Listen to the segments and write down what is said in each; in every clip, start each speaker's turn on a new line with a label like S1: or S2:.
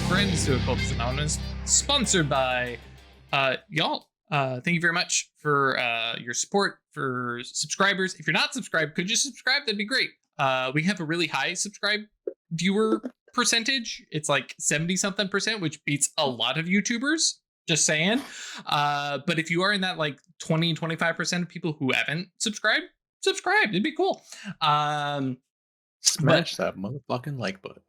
S1: friends to Occultists Anonymous, sponsored by y'all. Thank you very much for your support, for subscribers. If you're not subscribed, could you subscribe? That'd be great. We have a really high subscribe viewer percentage. It's like 70-something%, which beats a lot of YouTubers. Just saying. But if you are in that like 20-25% of people who haven't subscribed, subscribe. It'd be cool.
S2: Smash that motherfucking like button.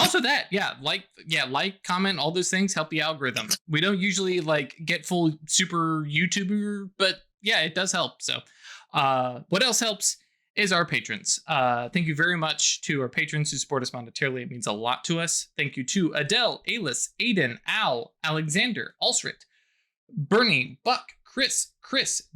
S1: Also that, like, comment, all those things help the algorithm. We don't usually like get full super YouTuber, but yeah, it does help. So what else helps is our patrons. Thank you very much to our patrons who support us monetarily. It means a lot to us. Thank you to Adele, Alice, Aiden, Al, Alexander, Alsrit, Bernie, Buck, Chris,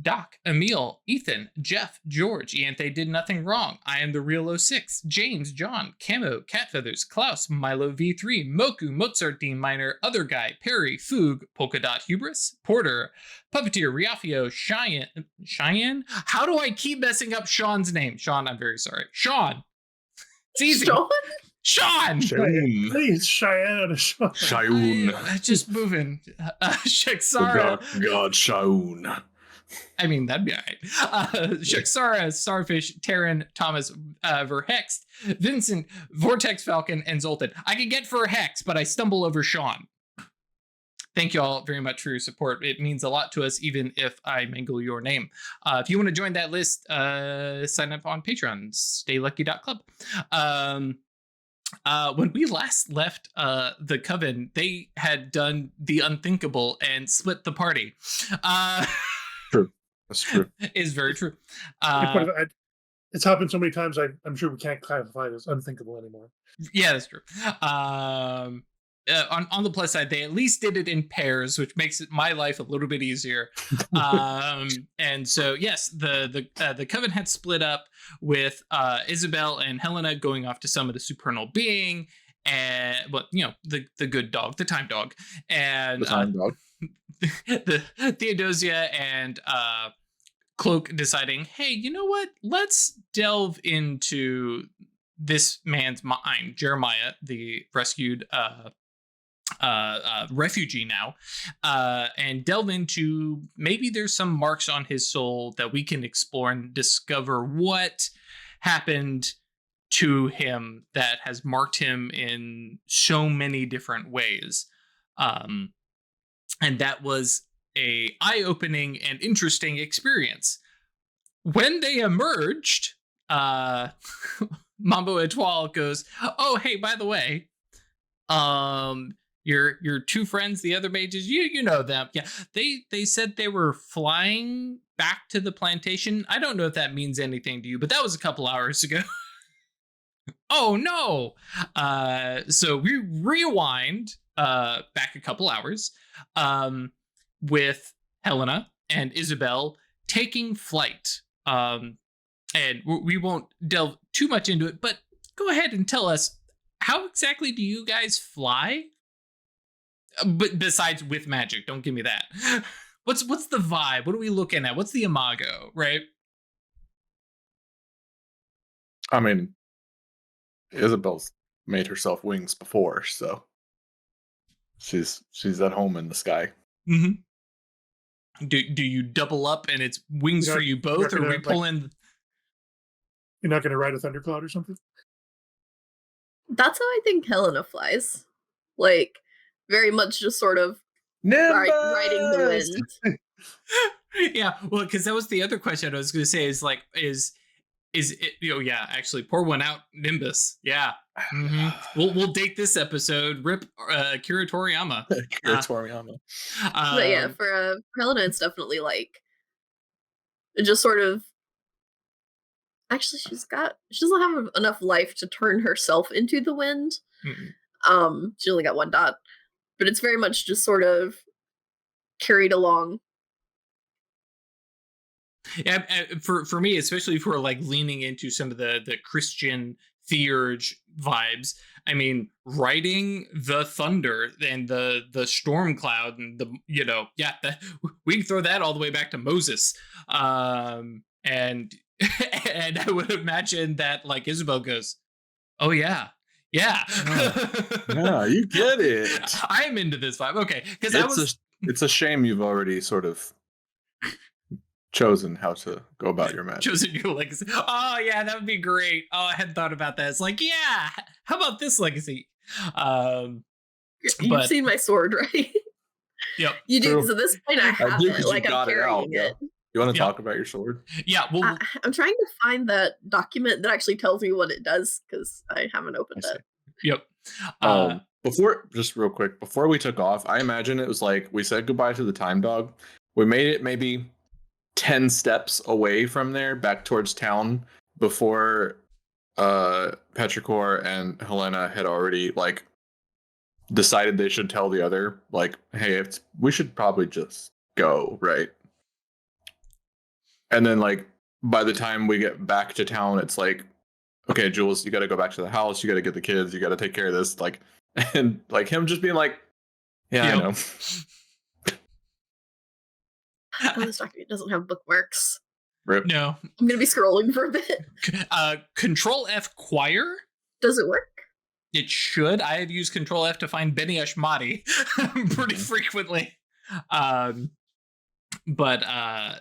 S1: Doc, Emil, Ethan, Jeff, George, Ianthe did nothing wrong. I am the real 06, James, John, Camo, Catfeathers, Klaus, Milo V3, Moku, Mozart Dean Minor, Other Guy, Perry, Foog, Polka Dot Hubris, Porter, Puppeteer, Riafio, Cheyenne? How do I keep messing up Sean's name? Sean, I'm very sorry. Sean! It's easy. Sean!
S3: Please, Cheyenne.
S2: Shaun.
S1: Just moving. Shaksara.
S2: God, Shaun.
S1: I mean, that'd be all right. Shaksara, Starfish, Terran, Thomas, Verhext, Vincent, Vortex Falcon, and Zoltan. I can get Verhext, but I stumble over Sean. Thank you all very much for your support. It means a lot to us, even if I mangle your name. If you want to join that list, sign up on Patreon, staylucky.club. When we last left the Coven, they had done the unthinkable and split the party.
S2: True. That's true.
S1: Is very true.
S3: It's happened so many times, I'm sure we can't classify it as unthinkable anymore.
S1: Yeah, that's true. On the plus side, they at least did it in pairs, which makes my life a little bit easier. And so, yes, the Coven had split up with Isabel and Helena going off to summon a supernal being, and the good dog, the time dog, and
S2: The time dog.
S1: the Theodosia and Cloak deciding, hey, you know what? Let's delve into this man's mind, Jeremiah, the rescued refugee now, and delve into maybe there's some marks on his soul that we can explore and discover what happened to him that has marked him in so many different ways. And that was a eye-opening and interesting experience. When they emerged, Mambo Etoile goes, oh, hey, by the way, your two friends, the other mages, you know them. Yeah, they said they were flying back to the plantation. I don't know if that means anything to you, but that was a couple hours ago. Oh no! So we rewind back a couple hours with Helena and Isabel taking flight. And we won't delve too much into it, but go ahead and tell us, how exactly do you guys fly? But besides with magic, don't give me that. What's the vibe? What are we looking at? What's the imago, right?
S2: I mean, Isabel's made herself wings before, so she's at home in the sky.
S1: Mm-hmm. Do you double up and it's wings for you both, or we pull in?
S3: You're not going to ride a thundercloud or something?
S4: That's how I think Helena flies. Like, very much just sort of riding the wind.
S1: Yeah, well, because that was the other question I was going to say is it, yeah, actually, pour one out, Nimbus. Yeah. Mm-hmm. We'll date this episode. Rip Kira Toriyama.
S4: But yeah, for Helena, it's definitely like it just sort of. Actually, she doesn't have enough life to turn herself into the wind. Mm-hmm. She only got one dot, but it's very much just sort of carried along.
S1: Yeah, for me, especially if we're like leaning into some of the Christian theurge vibes. I mean, riding the thunder and the storm cloud and we can throw that all the way back to Moses. And I would imagine that like Isabel goes, oh yeah, Yeah.
S2: Yeah, you get it.
S1: I'm into this vibe. Okay, because
S2: it's a shame you've already sort of chosen how to go about your magic.
S1: Chosen your legacy. Oh yeah, that would be great. Oh, I hadn't thought about that. It's like, yeah, how about this legacy?
S4: You've seen my sword, right?
S1: Yep.
S4: You do, because at this point I have it. Like, I'm carrying it.
S2: You want to talk about your sword?
S1: Yeah, well,
S4: I'm trying to find that document that actually tells me what it does, because I haven't opened it.
S1: Yep.
S2: Just real quick, before we took off, I imagine it was like we said goodbye to the time dog. We made it maybe 10 steps away from there, back towards town, before Petrichor and Helena had already like decided they should tell the other, like, hey, we should probably just go, right? And then like by the time we get back to town, it's like, okay, Jules, you got to go back to the house. You got to get the kids. You got to take care of this. Like, and like him just being like, yeah, I know.
S4: Oh, this document doesn't have bookmarks.
S2: Rip.
S1: No.
S4: I'm going to be scrolling for a bit.
S1: Control F choir.
S4: Does it work?
S1: It should. I have used Control F to find Beni Ashmati pretty frequently. But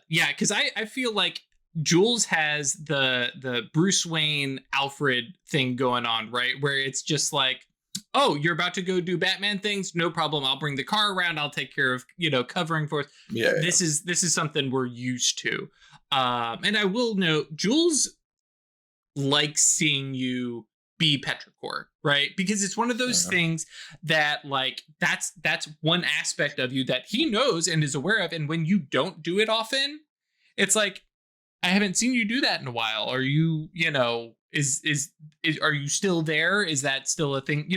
S1: yeah, because I feel like Jules has the Bruce Wayne Alfred thing going on, right? Where it's just like, oh, you're about to go do Batman things? No problem. I'll bring the car around. I'll take care of, covering for us.
S2: Yeah.
S1: This is something we're used to. And I will note, Jules likes seeing you be Petrichor, right? Because it's one of those things that, like, that's one aspect of you that he knows and is aware of. And when you don't do it often, it's like, I haven't seen you do that in a while. Are you, are you still there? Is that still a thing?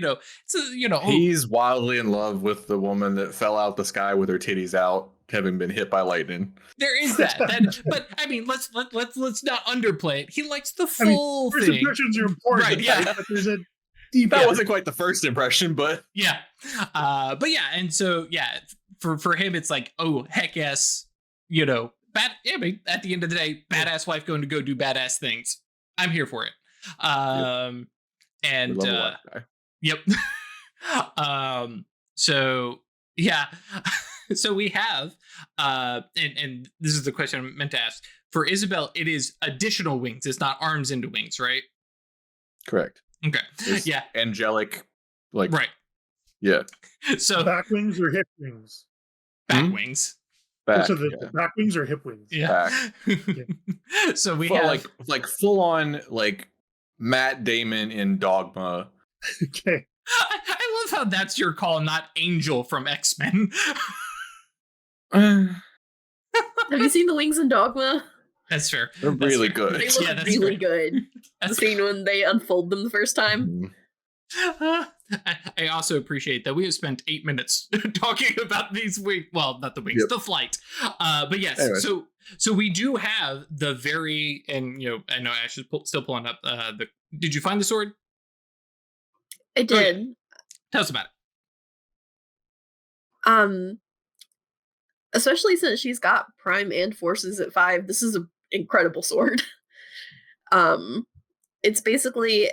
S2: He's wildly in love with the woman that fell out the sky with her titties out, having been hit by lightning.
S1: There is that. But I mean, let's not underplay it. He likes the full
S3: first
S1: thing.
S3: impressions are important,
S1: right? Yeah.
S3: But there's a deep.
S2: That wasn't quite the first impression, but
S1: yeah. But yeah, and so yeah, for him, it's like, oh heck yes, at the end of the day, badass wife going to go do badass things. I'm here for it. And yep. So yeah. So we have and this is the question I meant to ask. For Isabel, it is additional wings. It's not arms into wings, right?
S2: Correct.
S1: Okay.
S2: It's angelic, like,
S1: right.
S2: Yeah.
S3: So back wings or hip wings?
S1: Back wings.
S2: Back,
S3: so the back wings or hip wings?
S1: Yeah. So we have
S2: like full on like Matt Damon in Dogma.
S3: Okay.
S1: I love how that's your call, not Angel from X-Men.
S4: Have you seen the wings in Dogma?
S1: That's fair.
S2: They're really good.
S4: They look really good. The scene when they unfold them the first time.
S1: I also appreciate that we have spent 8 minutes talking about these wings. Well, not the wings, the flight. But yes, anyways. So we do have the very, and I know Ash is still pulling up did you find the sword?
S4: I did.
S1: Tell us about
S4: it. Especially since she's got Prime and Forces at 5, this is an incredible sword. It's basically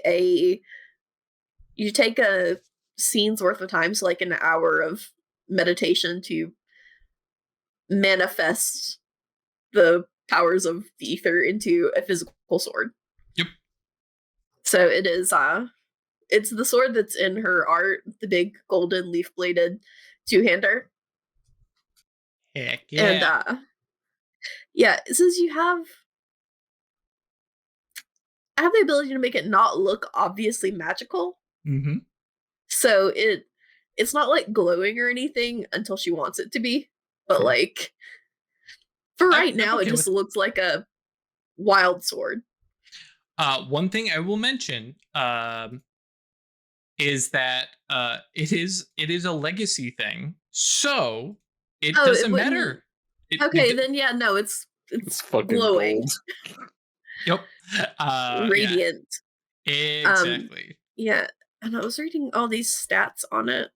S4: you take a scene's worth of time, so like an hour of meditation to manifest the powers of the ether into a physical sword.
S1: Yep.
S4: So it is it's the sword that's in her art, the big golden leaf-bladed two-hander.
S1: Heck yeah.
S4: And it says you have the ability to make it not look obviously magical.
S1: Mm-hmm.
S4: So it's not like glowing or anything until she wants it to be. But like for right now, it just looks like a wild sword.
S1: One thing I will mention is that it is a legacy thing, so it doesn't matter.
S4: Then yeah, no, it's glowing.
S1: Yep.
S4: Radiant.
S1: Yeah. Exactly.
S4: Yeah, and I was reading all these stats on it. It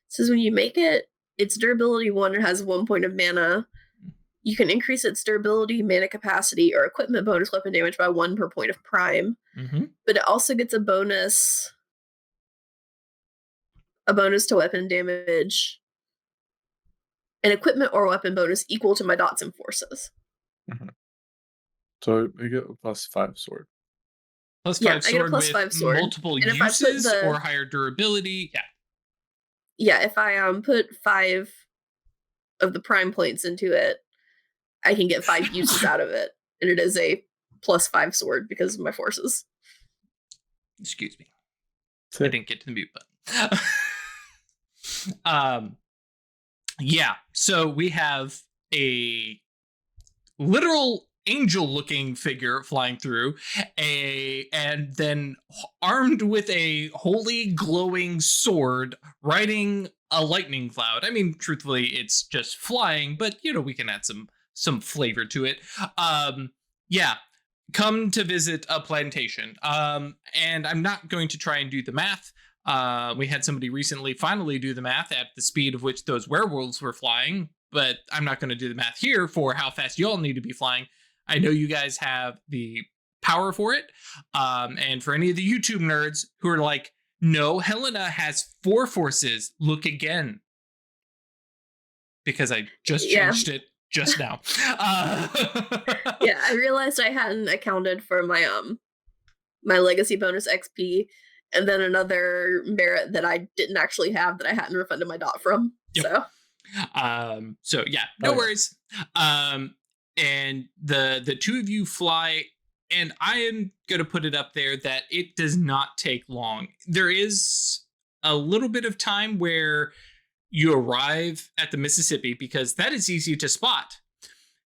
S4: says when you make it, its durability 1, it has 1 point of mana. You can increase its durability, mana capacity, or equipment bonus weapon damage by 1 per point of prime.
S1: Mm-hmm.
S4: But it also gets a bonus a bonus to weapon damage, an equipment or weapon bonus equal to my dots and forces.
S2: Mm-hmm. So you get a +5 sword.
S1: +5 sword
S4: I get a +5
S1: with
S4: sword.
S1: multiple
S4: And
S1: uses or higher durability. Yeah.
S4: Yeah, if I put 5 of the prime points into it, I can get 5 uses out of it. And it is a +5 sword because of my forces.
S1: Excuse me. I didn't get to the mute button. Yeah, so we have a literal angel-looking figure flying through, and then armed with a holy glowing sword, riding a lightning cloud. I mean, truthfully, it's just flying, but we can add some flavor to it. Yeah, come to visit a plantation. And I'm not going to try and do the math. We had somebody recently finally do the math at the speed of which those werewolves were flying, but I'm not going to do the math here for how fast y'all need to be flying. I know you guys have the power for it. And for any of the YouTube nerds who are like, no, Helena has 4 forces, look again. Because I just changed it just now.
S4: Yeah, I realized I hadn't accounted for my my legacy bonus XP, and then another merit that I didn't actually have that I hadn't refunded my dot from. Yep.
S1: So yeah, no worries. And the two of you fly, and I am going to put it up there that it does not take long. There is a little bit of time where you arrive at the Mississippi, because that is easy to spot.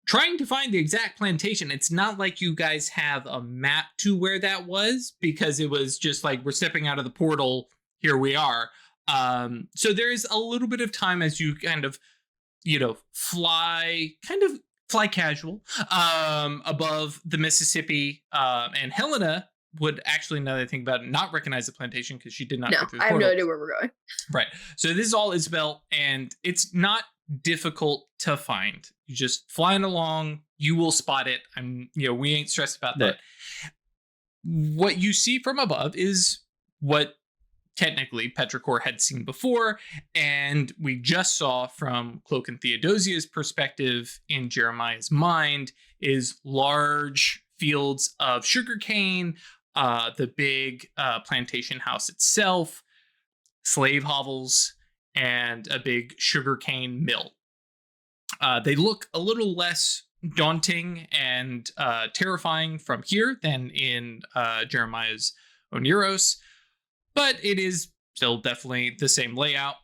S1: Trying to find the exact plantation, it's not like you guys have a map to where that was, because it was just like, we're stepping out of the portal, here we are. So there is a little bit of time as you kind of, fly casual above the Mississippi. And Helena would actually, now that I think about it, not recognize the plantation because she did not go through the portal.
S4: I have no idea where we're going.
S1: Right. So this is all Isabel, and it's not difficult to find. You just flying along, you will spot it. We ain't stressed about that. What you see from above is what technically Petrichor had seen before, and we just saw from Cloak and Theodosia's perspective in Jeremiah's mind, is large fields of sugarcane, the big plantation house itself, slave hovels, and a big sugarcane mill. They look a little less daunting and terrifying from here than in Jeremiah's Oniros, but it is still definitely the same layout.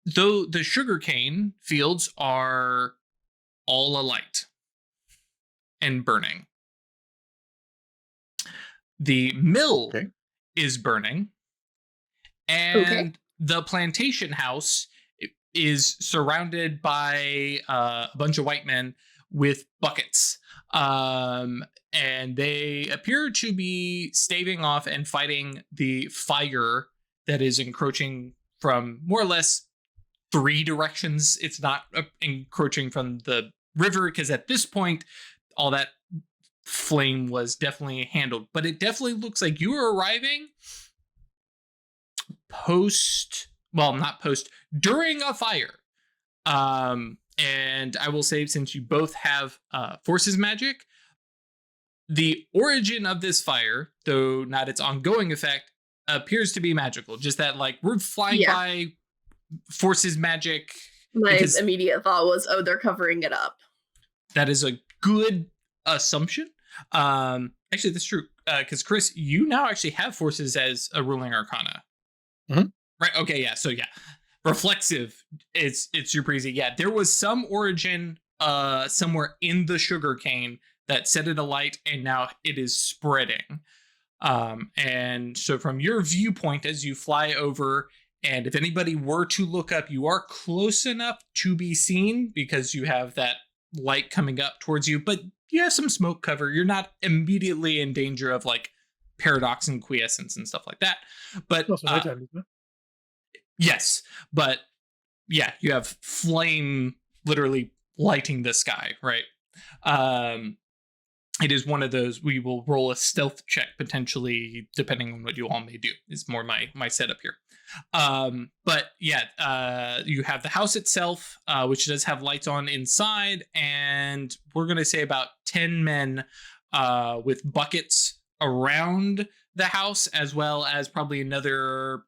S1: Though the sugarcane fields are all alight and burning. The mill is burning, and the plantation house is surrounded by a bunch of white men with buckets. And they appear to be staving off and fighting the fire that is encroaching from more or less 3 directions. It's not encroaching from the river, because at this point, all that flame was definitely handled. But it definitely looks like you are arriving during a fire. And I will say, since you both have forces magic, the origin of this fire, though not its ongoing effect, appears to be magical. Just that, like, we're flying by forces magic.
S4: My immediate thought was, they're covering it up.
S1: That is a good assumption. Actually, that's true. Because Chris, you now actually have forces as a ruling arcana.
S2: Mm-hmm.
S1: Right. Okay. Yeah. So yeah, reflexive. It's super easy. Yeah. There was some origin somewhere in the sugarcane that set it alight, and now it is spreading. And so from your viewpoint, as you fly over, and if anybody were to look up, you are close enough to be seen because you have that light coming up towards you, but you have some smoke cover. You're not immediately in danger of like paradox and quiescence and stuff like that. But yes, but yeah, you have flame literally lighting the sky, right? it is one of those, we will roll a stealth check potentially, depending on what you all may do. Is more my setup here. But yeah, you have the house itself, which does have lights on inside, and we're gonna say about 10 men with buckets around the house, as well as probably another,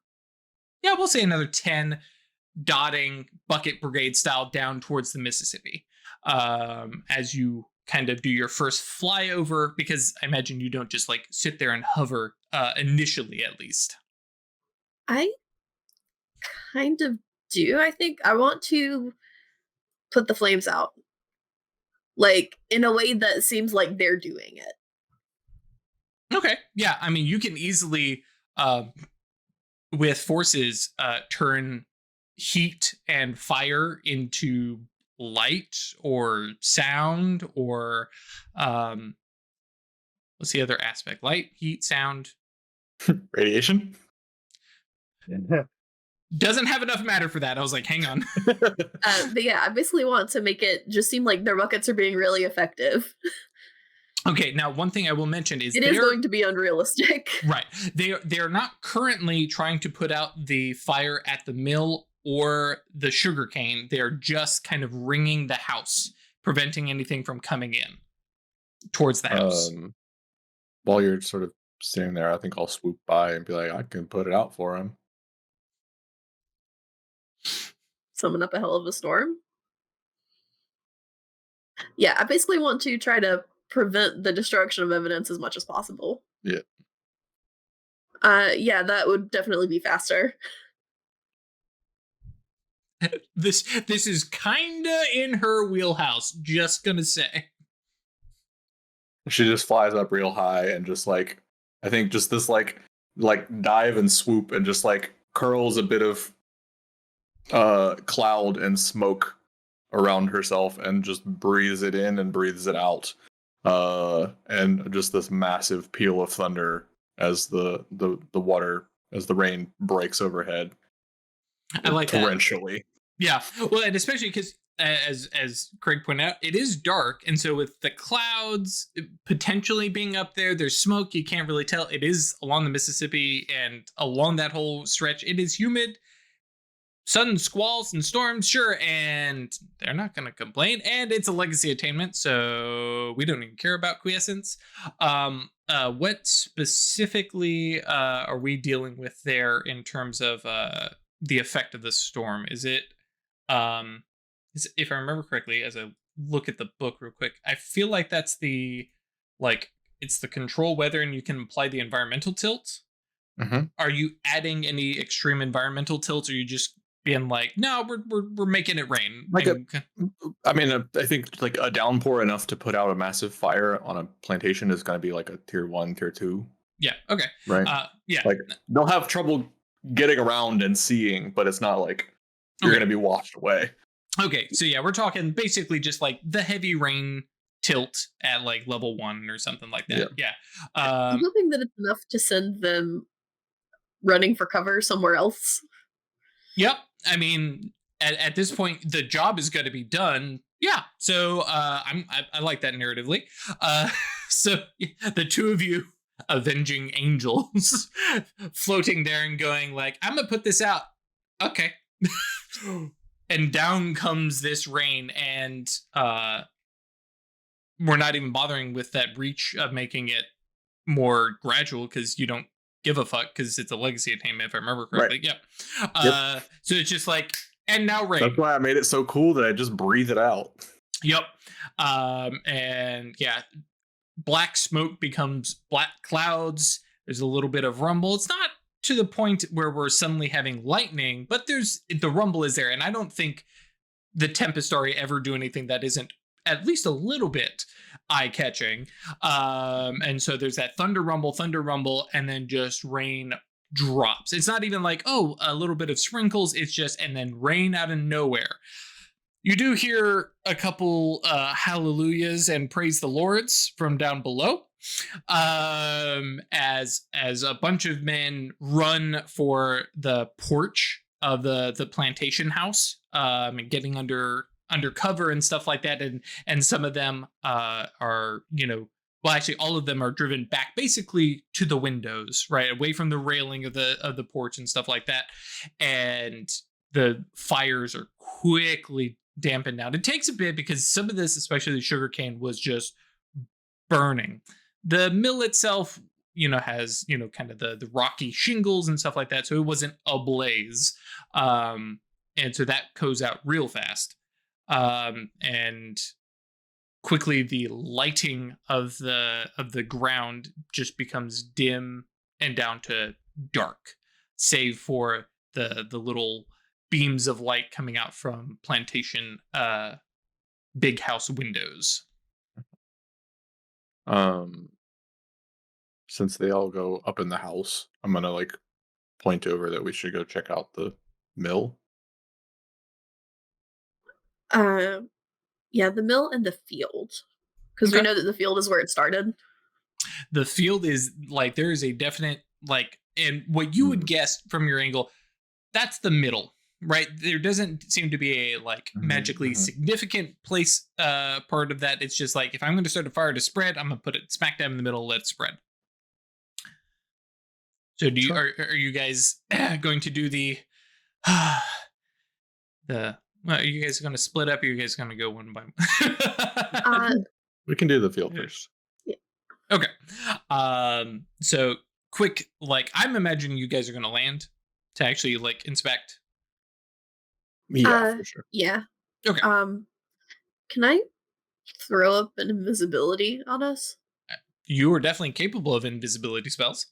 S1: yeah, we'll say another 10 dotting bucket brigade style down towards the Mississippi. As you kind of do your first flyover, because I imagine you don't just like sit there and hover initially, at least.
S4: I kind of do. I think I want to put the flames out, like in a way that seems like they're doing it.
S1: Okay, yeah, I mean, you can easily with forces turn heat and fire into light or sound, or what's the other aspect? Light, heat, sound,
S2: radiation.
S1: Doesn't have enough matter for that. I was like, hang on.
S4: But yeah, I basically want to make it just seem like their buckets are being really effective.
S1: Okay, now one thing I will mention is
S4: it is going to be unrealistic.
S1: Right. They're not currently trying to put out the fire at the mill or the sugarcane. They're just kind of ringing the house, preventing anything from coming in towards the house.
S2: While you're sort of sitting there, I think I'll swoop by and be like, I can put it out for him.
S4: Summon up a hell of a storm? Yeah, I basically want to try to prevent the destruction of evidence as much as possible.
S2: Yeah.
S4: Yeah, that would definitely be faster.
S1: This is kinda in her wheelhouse, just gonna say.
S2: She just flies up real high and just like, I think just this like dive and swoop and just like curls a bit of cloud and smoke around herself and just breathes it in and breathes it out. And just this massive peal of thunder as the water, as the rain breaks overhead.
S1: I like
S2: torrentially.
S1: That. Yeah, well, and especially because as Craig pointed out, it is dark, and so with the clouds potentially being up there, there's smoke. You can't really tell. It is along the Mississippi, and along that whole stretch, it is humid. Sudden squalls and storms, sure, and they're not going to complain. And it's a legacy attainment, so we don't even care about quiescence. What specifically are we dealing with there in terms of the effect of the storm? Is it, if I remember correctly, as I look at the book real quick, I feel like that's it's the control weather, and you can apply the environmental tilt.
S2: Mm-hmm.
S1: Are you adding any extreme environmental tilts, or are you just being like, no, we're making it rain?
S2: I think like a downpour enough to put out a massive fire on a plantation is going to be like a tier 1, tier 2.
S1: Yeah. Okay.
S2: Right.
S1: Yeah.
S2: Like they'll have trouble getting around and seeing, but it's not like you're going to be washed away.
S1: Okay. So yeah, we're talking basically just like the heavy rain tilt at like level 1 or something like that. Yeah.
S4: I'm hoping that it's enough to send them running for cover somewhere else.
S1: Yep. I mean, at this point, the job is going to be done. Yeah. So I like that narratively. So the two of you, avenging angels, floating there and going like, I'm gonna put this out. Okay. And down comes this rain, and we're not even bothering with that breach of making it more gradual, because you don't give a fuck, because it's a legacy attainment, if I remember correctly. Right. Yep. So it's just like, and now rain.
S2: That's why I made it so cool that I just breathe it out.
S1: Yep. And yeah, black smoke becomes black clouds. There's a little bit of rumble. It's not to the point where we're suddenly having lightning, but the rumble is there. And I don't think the Tempestari ever do anything that isn't at least a little bit eye-catching. And so there's that thunder rumble, and then just rain drops. It's not even like, oh, a little bit of sprinkles. It's just, and then rain out of nowhere. You do hear a couple hallelujahs and praise the lords from down below, as a bunch of men run for the porch of the plantation house, and getting under cover and stuff like that, and some of them are well, actually, all of them are driven back basically to the windows, right, away from the railing of the porch and stuff like that, and the fires are quickly dampened down. It takes a bit because some of this, especially the sugarcane, was just burning. The mill itself, has kind of the rocky shingles and stuff like that, so it wasn't ablaze, and so that goes out real fast, and quickly the lighting of the ground just becomes dim and down to dark, save for the little beams of light coming out from plantation big house windows.
S2: Since they all go up in the house, I'm gonna point over that we should go check out the mill.
S4: Yeah, the mill and the field. Because we know that the field is where it started.
S1: The field is there is a definite and what you would guess from your angle, that's the middle, right? There doesn't seem to be a magically significant place part of that. It's just if I'm going to start a fire to spread, I'm going to put it smack dab in the middle, let it spread. So are you guys going to do the are you guys going to split up, or are you guys going to go one by one?
S2: We can do the field first.
S4: Yeah.
S1: Okay. So quick, I'm imagining you guys are going to land to actually inspect.
S2: Yeah, for sure.
S4: Yeah.
S1: Okay.
S4: Can I throw up an invisibility on us?
S1: You are definitely capable of invisibility spells.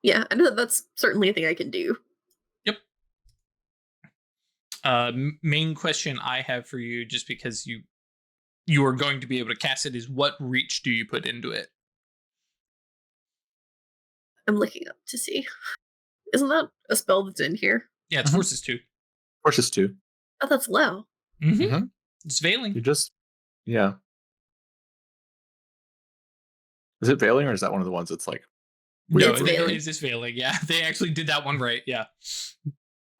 S4: Yeah, I know that's certainly a thing I can do.
S1: Yep. Main question I have for you, just because you are going to be able to cast it, is what reach do you put into it?
S4: I'm looking up to see. Isn't that a spell that's in here?
S1: Yeah, it's Forces 2.
S2: Forces 2.
S4: Oh, that's low.
S1: Mm-hmm. It's veiling.
S2: Yeah. Is it veiling, or is that one of the ones that's
S1: No, it's just veiling. Yeah, they actually did that one right. Yeah.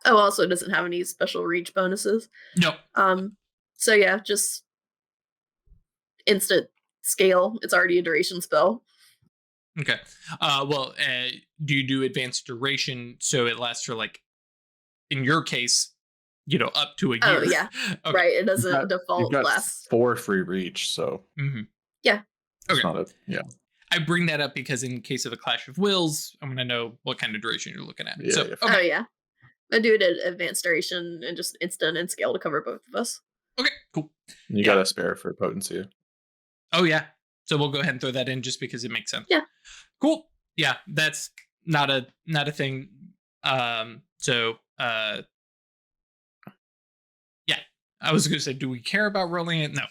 S4: Oh, also, it doesn't have any special reach bonuses.
S1: No.
S4: So yeah, just instant scale. It's already a duration spell.
S1: Okay. Well, do you do advanced duration so it lasts for in your case, up to a year?
S4: Oh yeah, okay. Right. It doesn't default last
S2: 4 free reach, so
S4: yeah.
S2: Okay. Not
S1: I bring that up because in case of a clash of wills, I'm going to know what kind of duration you're looking at.
S2: Yeah,
S1: so,
S2: okay.
S4: Oh yeah, I do it at advanced duration and just instant and scale to cover both of us.
S1: Okay, cool.
S2: You got a spare for potency.
S1: Oh yeah, so we'll go ahead and throw that in just because it makes sense.
S4: Yeah,
S1: cool. Yeah, that's not a thing. Yeah, I was going to say, do we care about rolling it? No.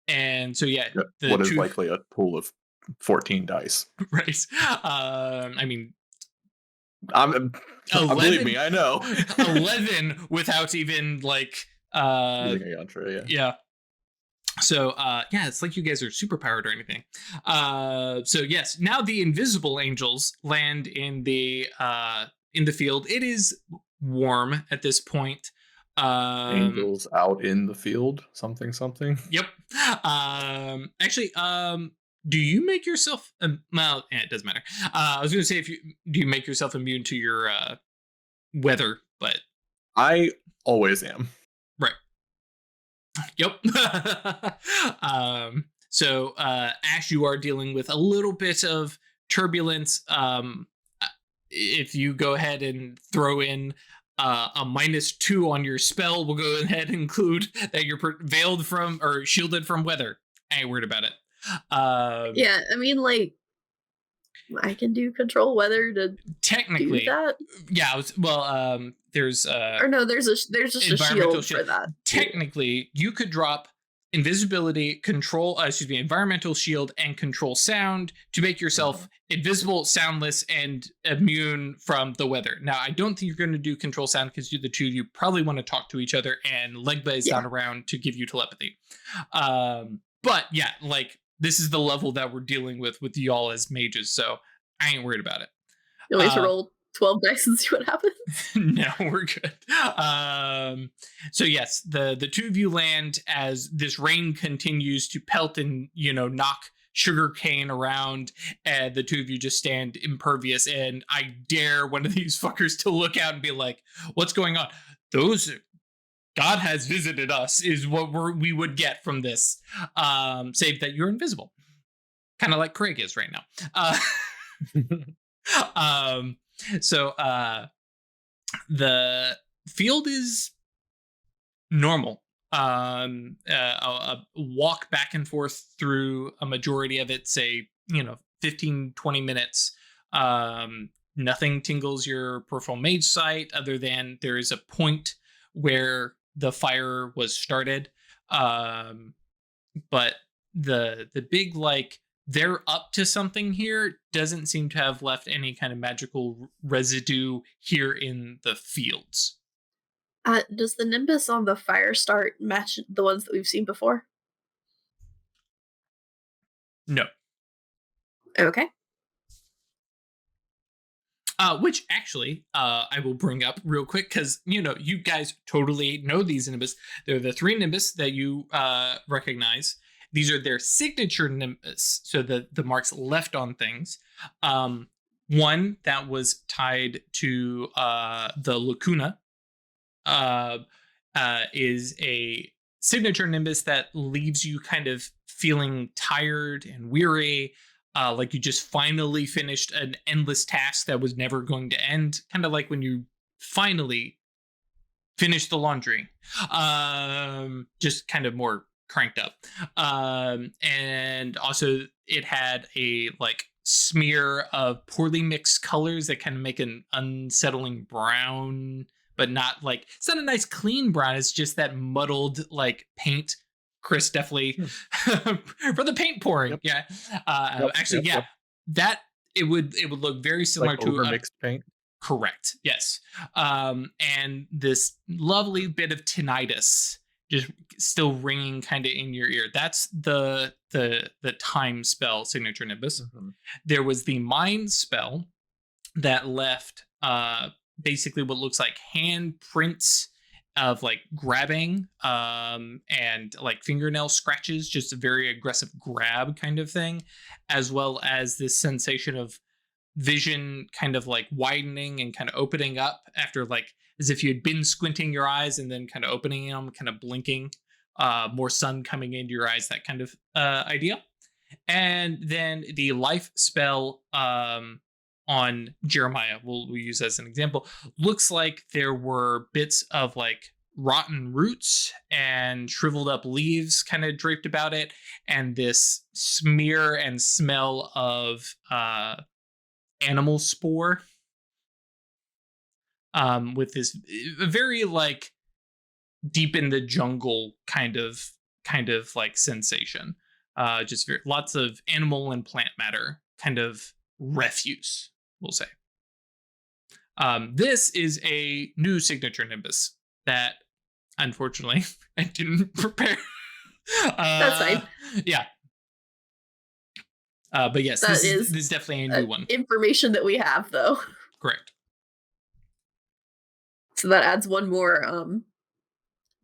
S1: And so yeah,
S2: what is likely a pool of 14 dice?
S1: Right. I mean,
S2: believe me, I know.
S1: 11 without even yeah. So yeah, it's like you guys are super powered or anything. So yes, now the invisible angels land in the field. It is warm at this point.
S2: Angels out in the field, something.
S1: Yep. Actually, do you make yourself well, it doesn't matter. I was gonna say, do you make yourself immune to your weather, but
S2: I always am.
S1: Right. Yep. So Ash, you are dealing with a little bit of turbulence. If you go ahead and throw in a -2 on your spell, we'll go ahead and include that you're veiled from or shielded from weather. I ain't worried about it.
S4: Yeah, I mean, I can do control weather to
S1: technically
S4: do that.
S1: Yeah, there's
S4: or no, there's just a shield for that.
S1: Technically, you could drop invisibility, control, environmental shield, and control sound to make yourself invisible, soundless, and immune from the weather. Now, I don't think you're going to do control sound because the two of you probably want to talk to each other, and Legba is not around to give you telepathy. But yeah, this is the level that we're dealing with y'all as mages, so I ain't worried about it.
S4: You want me to roll 12 dice and see what happens?
S1: No, we're good. So yes, the two of you land as this rain continues to pelt and knock sugarcane around, and the two of you just stand impervious. And I dare one of these fuckers to look out and be like, "What's going on?" God has visited us is what we would get from this. Save that you're invisible, kind of like Craig is right now. So the field is normal. A walk back and forth through a majority of it, say 15-20 minutes. Nothing tingles your peripheral mage sight other than there is a point where the fire was started. But the big they're up to something here doesn't seem to have left any kind of magical residue here in the fields.
S4: Does the nimbus on the fire start match the ones that we've seen before?
S1: No.
S4: Okay.
S1: Which actually, I will bring up real quick because, you guys totally know these nimbus. They're the 3 nimbus that you recognize. These are their signature nimbus, so the marks left on things. One that was tied to the lacuna is a signature nimbus that leaves you kind of feeling tired and weary, like you just finally finished an endless task that was never going to end, kind of like when you finally finish the laundry, just kind of more cranked up. And also it had a smear of poorly mixed colors that kind of make an unsettling brown, but not it's not a nice clean brown. It's just that muddled paint. Chris definitely for the paint pouring. Yep. Yeah. Actually, yeah. Yep. That it would look very similar to
S2: overmixed paint.
S1: Correct. Yes. And this lovely bit of tinnitus just still ringing kind of in your ear. That's the time spell signature nimbus. Mm-hmm. There was the mind spell that left basically what looks like handprints of grabbing and fingernail scratches, just a very aggressive grab kind of thing, as well as this sensation of vision kind of widening and kind of opening up after as if you had been squinting your eyes and then kind of opening them, kind of blinking, more sun coming into your eyes, that kind of idea. And then the life spell on Jeremiah, we'll use as an example, looks like there were bits of rotten roots and shriveled up leaves kind of draped about it, and this smear and smell of animal spore, with this very deep in the jungle kind of sensation, just lots of animal and plant matter kind of refuse, we'll say. This is a new signature nimbus that unfortunately I didn't prepare.
S4: That's fine.
S1: Yeah. But yes, this is definitely a new one.
S4: Information that we have, though.
S1: Correct.
S4: So that adds one more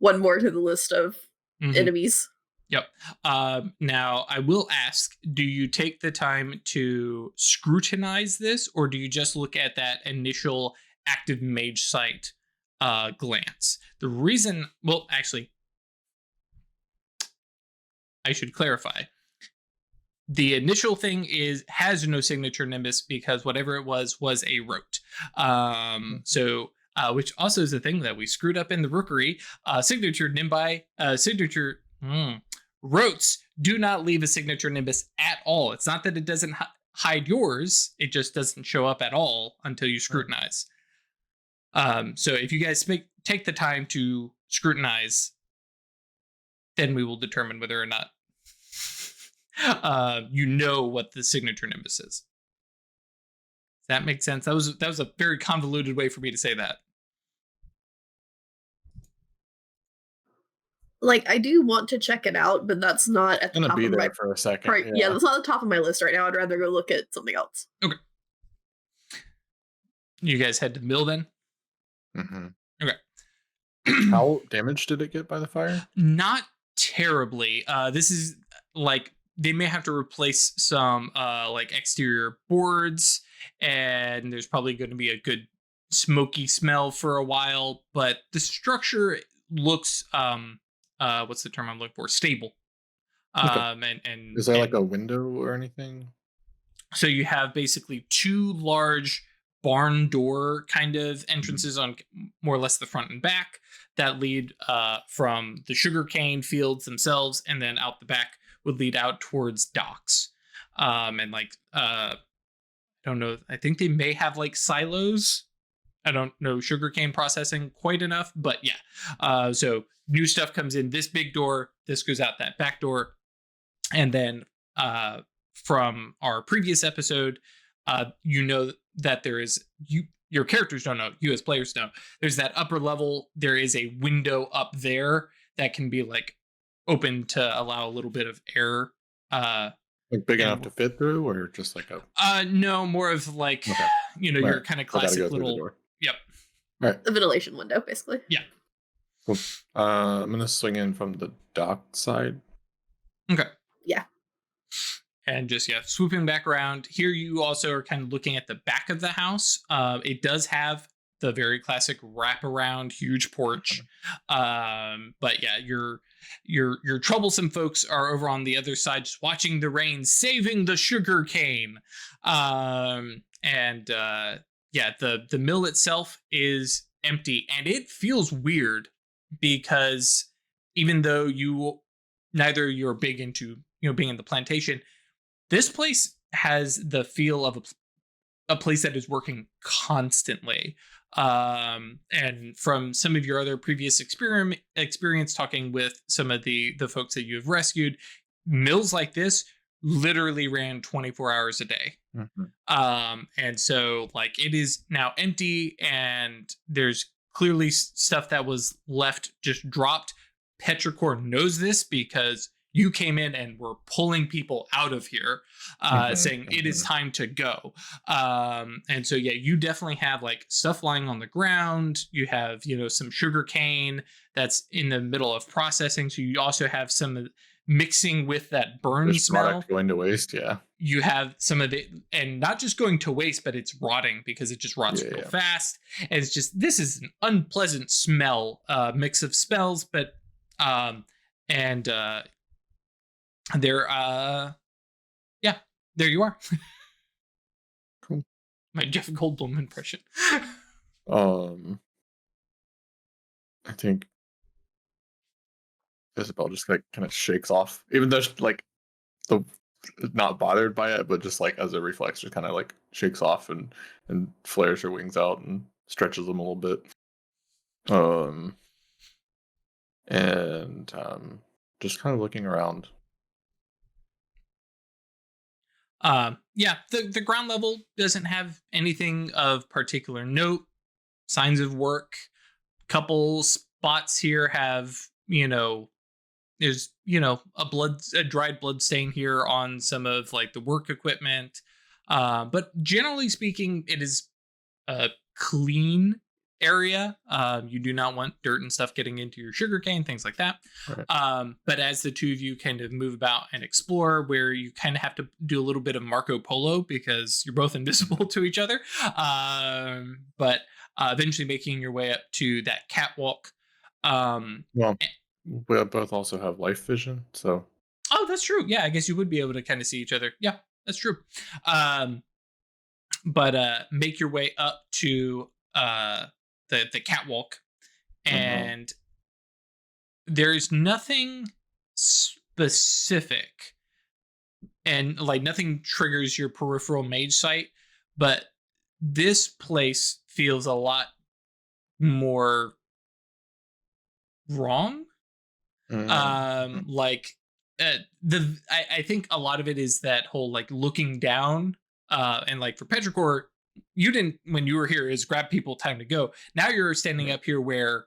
S4: to the list of enemies.
S1: Yep. Now, I will ask, do you take the time to scrutinize this, or do you just look at that initial active mage sight glance? The reason, well, actually, I should clarify. The initial thing has no signature nimbus because whatever it was a rote. So which also is a thing that we screwed up in the rookery. Signature nimbi, rotes do not leave a signature nimbus at all. It's not that it doesn't hide yours, it just doesn't show up at all until you scrutinize. So if you guys take the time to scrutinize, then we will determine whether or not you know what the signature nimbus is. Does that make sense? That was a very convoluted way for me to say that.
S4: I do want to check it out, but that's not at the top of my
S2: for a second.
S4: Yeah, that's not at the top of my list right now. I'd rather go look at something else.
S1: Okay. You guys head to the mill then?
S2: Mm-hmm.
S1: Okay.
S2: How damaged did it get by the fire?
S1: Not terribly. This is like they may have to replace some like exterior boards, and there's probably going to be a good smoky smell for a while, but the structure looks what's the term I'm looking for? Stable.
S2: Okay.
S1: And
S2: is there like a window or anything?
S1: So you have basically two large barn door kind of entrances on more or less the front and back that lead from the sugarcane fields themselves, and then out the back would lead out towards docks. And like I don't know, I think they may have like silos. I don't know sugarcane processing quite enough, but yeah. So new stuff comes in this big door, this goes out that back door, and then from our previous episode, you know that there is your characters don't know, you as players know, there's that upper level, there is a window up there that can be like open to allow a little bit of air,
S2: like big enough to fit through, or just like a
S1: no, more of like
S2: okay.
S1: Your kind of classic little yep.
S2: All right.
S4: The ventilation window, basically.
S1: Yeah.
S2: Cool. I'm gonna swing in from the dock side.
S1: Okay.
S4: Yeah.
S1: And just swooping back around here, you also are kind of looking at the back of the house. It does have the very classic wraparound huge porch, but yeah, your troublesome folks are over on the other side, just watching the rain, saving the sugar cane. The mill itself is empty, and it feels weird because even though you're big into being in the plantation, this place has the feel of a place that is working constantly. And from some of your other previous experience talking with some of the folks that you have rescued, mills like this literally ran 24 hours a day.
S2: Mm-hmm.
S1: And so like it is now empty, and there's clearly stuff that was left just dropped. Petrichor knows this because you came in and were pulling people out of here, saying it is time to go. And so, yeah, you definitely have like stuff lying on the ground. You have, some sugar cane that's in the middle of processing. So you also have some mixing with that burn smell.
S2: Product going to waste, yeah.
S1: You have some of it, and not just going to waste, but it's rotting because it just rots real fast. And it's just, this is an unpleasant smell, mix of smells, but, there you are.
S2: Cool.
S1: My Jeff Goldblum impression.
S2: I think Isabel just like kind of shakes off, even though she's like not bothered by it, but just like as a reflex, just kind of like shakes off and flares her wings out and stretches them a little bit. Just kind of looking around.
S1: The ground level doesn't have anything of particular note. Signs of work. Couple spots here have, there's, a dried blood stain here on some of like the work equipment. But generally speaking, it is a clean area. You do not want dirt and stuff getting into your sugarcane, things like that. Right. But as the two of you kind of move about and explore, where you kind of have to do a little bit of Marco Polo because you're both invisible to each other, but eventually making your way up to that catwalk.
S2: We both also have life vision, so.
S1: Oh, that's true. Yeah, I guess you would be able to kind of see each other. Yeah, that's true. But make your way up to the catwalk, and there's nothing specific, and like nothing triggers your peripheral mage sight, but this place feels a lot more wrong. I think a lot of it is that whole like looking down, and like for Petrichor, you didn't, when you were here, is grab people, time to go. Now you're standing up here where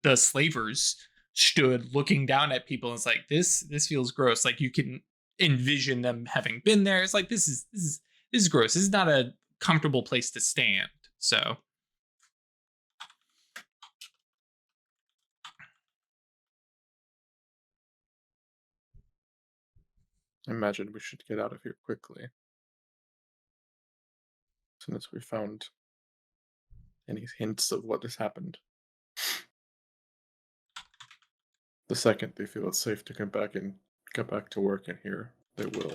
S1: the slavers stood looking down at people, and it's like this feels gross. Like you can envision them having been there. It's like this is gross. This is not a comfortable place to stand. So
S2: I imagine we should get out of here quickly. As soon as we found any hints of what has happened. The second they feel it's safe to get back to work in here, they will.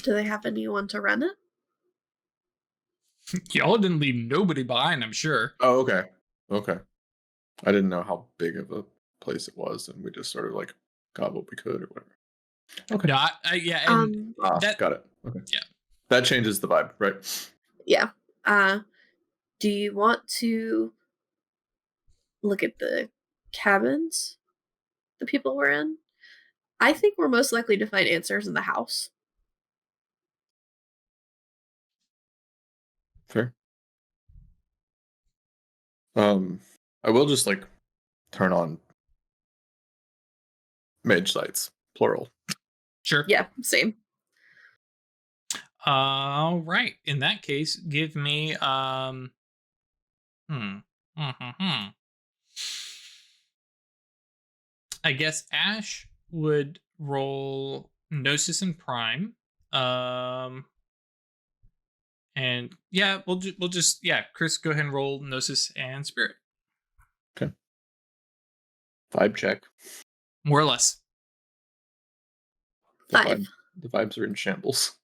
S4: Do they have anyone to run it?
S1: Y'all didn't leave nobody behind, I'm sure.
S2: Oh, okay. Okay. I didn't know how big of a place it was, and we just sort of like got what we could or whatever. Okay.
S1: No, yeah, and
S2: got it. Okay.
S1: Yeah.
S2: That changes the vibe, right?
S4: Yeah. Do you want to look at the cabins the people were in? I think we're most likely to find answers in the house.
S2: Fair. I will just like turn on mage sites, plural.
S1: Sure.
S4: Yeah, same.
S1: All right. In that case, give me I guess Ash would roll Gnosis and Prime. And yeah, we'll just Chris, go ahead and roll Gnosis and Spirit.
S2: Okay. Vibe check.
S1: More or less.
S4: The
S2: vibes are in shambles.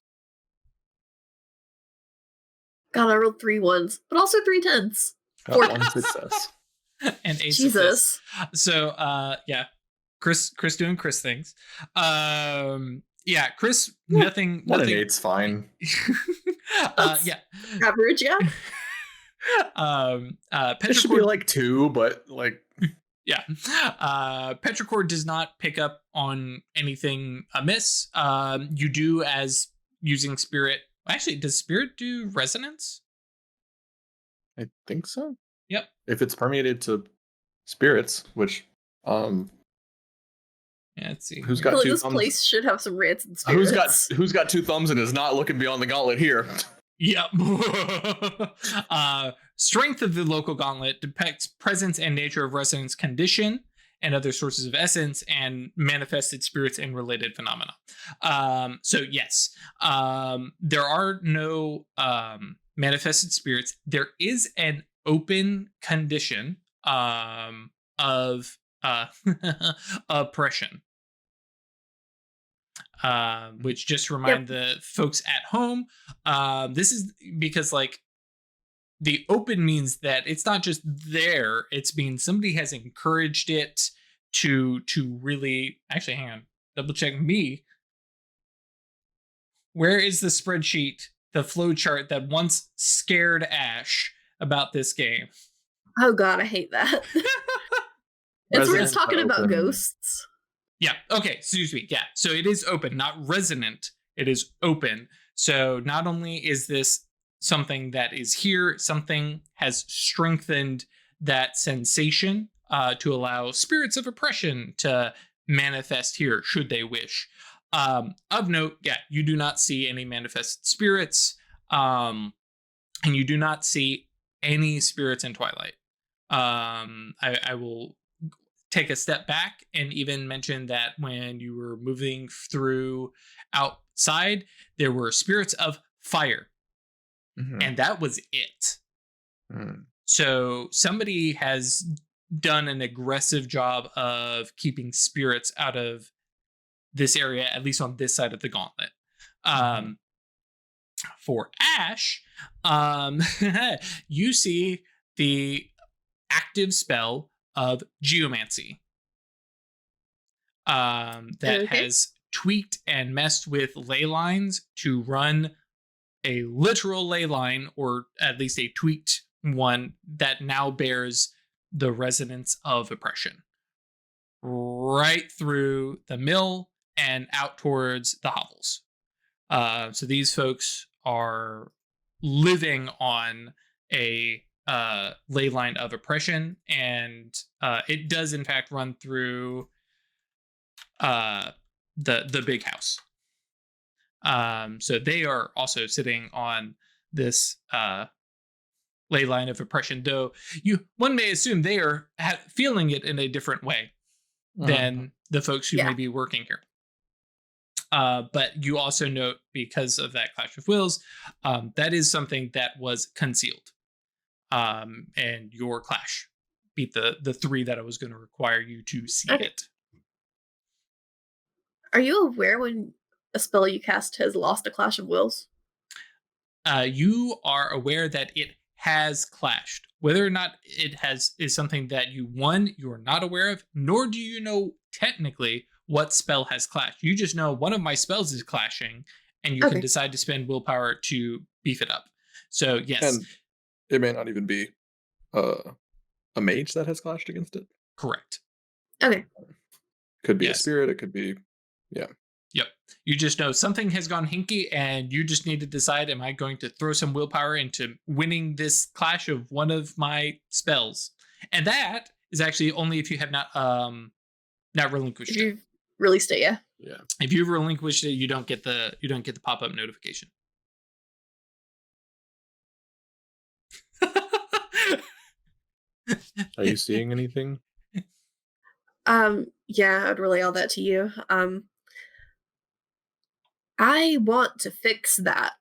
S4: God, I rolled 3 1s, but also 3 10s.
S2: Got 1 success.
S1: And 8
S4: Jesus.
S1: Success. So Chris doing Chris things. Chris, nothing.
S2: 1 and 8's fine.
S4: Average, yeah.
S2: It should be like 2, but like
S1: yeah. Petrichor does not pick up on anything amiss. You do, as using Spirit. Actually, does Spirit do resonance?
S2: I think so.
S1: Yep.
S2: If it's permeated to spirits, which
S1: let's see.
S2: Who's got 2
S4: this
S2: thumbs?
S4: place should have some rancid spirits.
S2: Who's got 2 thumbs and is not looking beyond the gauntlet here?
S1: Yep. Strength of the local gauntlet depicts presence and nature of resonance condition and other sources of essence and manifested spirits and related phenomena. So yes, there are no manifested spirits. There is an open condition of oppression. Which just remind the folks at home, this is because like the open means that it's not just there, it's means somebody has encouraged it to really actually hang on, double check me. Where is the spreadsheet, the flow chart that once scared Ash about this game?
S4: Oh God, I hate that. It's where it's talking about ghosts.
S1: Yeah. Okay. Excuse me. Yeah. So it is open, not resonant. It is open. So not only is this something that is here, something has strengthened that sensation to allow spirits of oppression to manifest here, should they wish. Of note, you do not see any manifested spirits, and you do not see any spirits in Twilight. I will take a step back and even mention that when you were moving through outside, there were spirits of fire. Mm-hmm. And that was it. Mm. So somebody has done an aggressive job of keeping spirits out of this area, at least on this side of the gauntlet. For Ash, you see the active spell of geomancy that has tweaked and messed with ley lines to run a literal ley line, or at least a tweaked one that now bears the resonance of oppression right through the mill and out towards the hovels. So these folks are living on a ley line of oppression, and it does in fact run through the big house. So they are also sitting on this ley line of oppression, though one may assume they are feeling it in a different way than the folks who may be working here. But you also note, because of that clash of wills, that is something that was concealed. And your clash beat the 3 that I was going to require you to see it.
S4: Are you aware when a spell you cast has lost a clash of wills?
S1: You are aware that it has clashed. Whether or not it is something that you are not aware of, nor do you know technically what spell has clashed. You just know one of my spells is clashing, and you can decide to spend willpower to beef it up. So yes,
S2: and it may not even be a mage that has clashed against it.
S1: Correct.
S4: Okay.
S2: Could be a spirit. It could be,
S1: Yep. You just know something has gone hinky, and you just need to decide: am I going to throw some willpower into winning this clash of one of my spells? And that is actually only if you have not relinquished it.
S4: Released it, yeah.
S1: If you've relinquished it, you don't get the pop-up notification.
S2: Are you seeing anything?
S4: Yeah, I'd relay all that to you. I want to fix that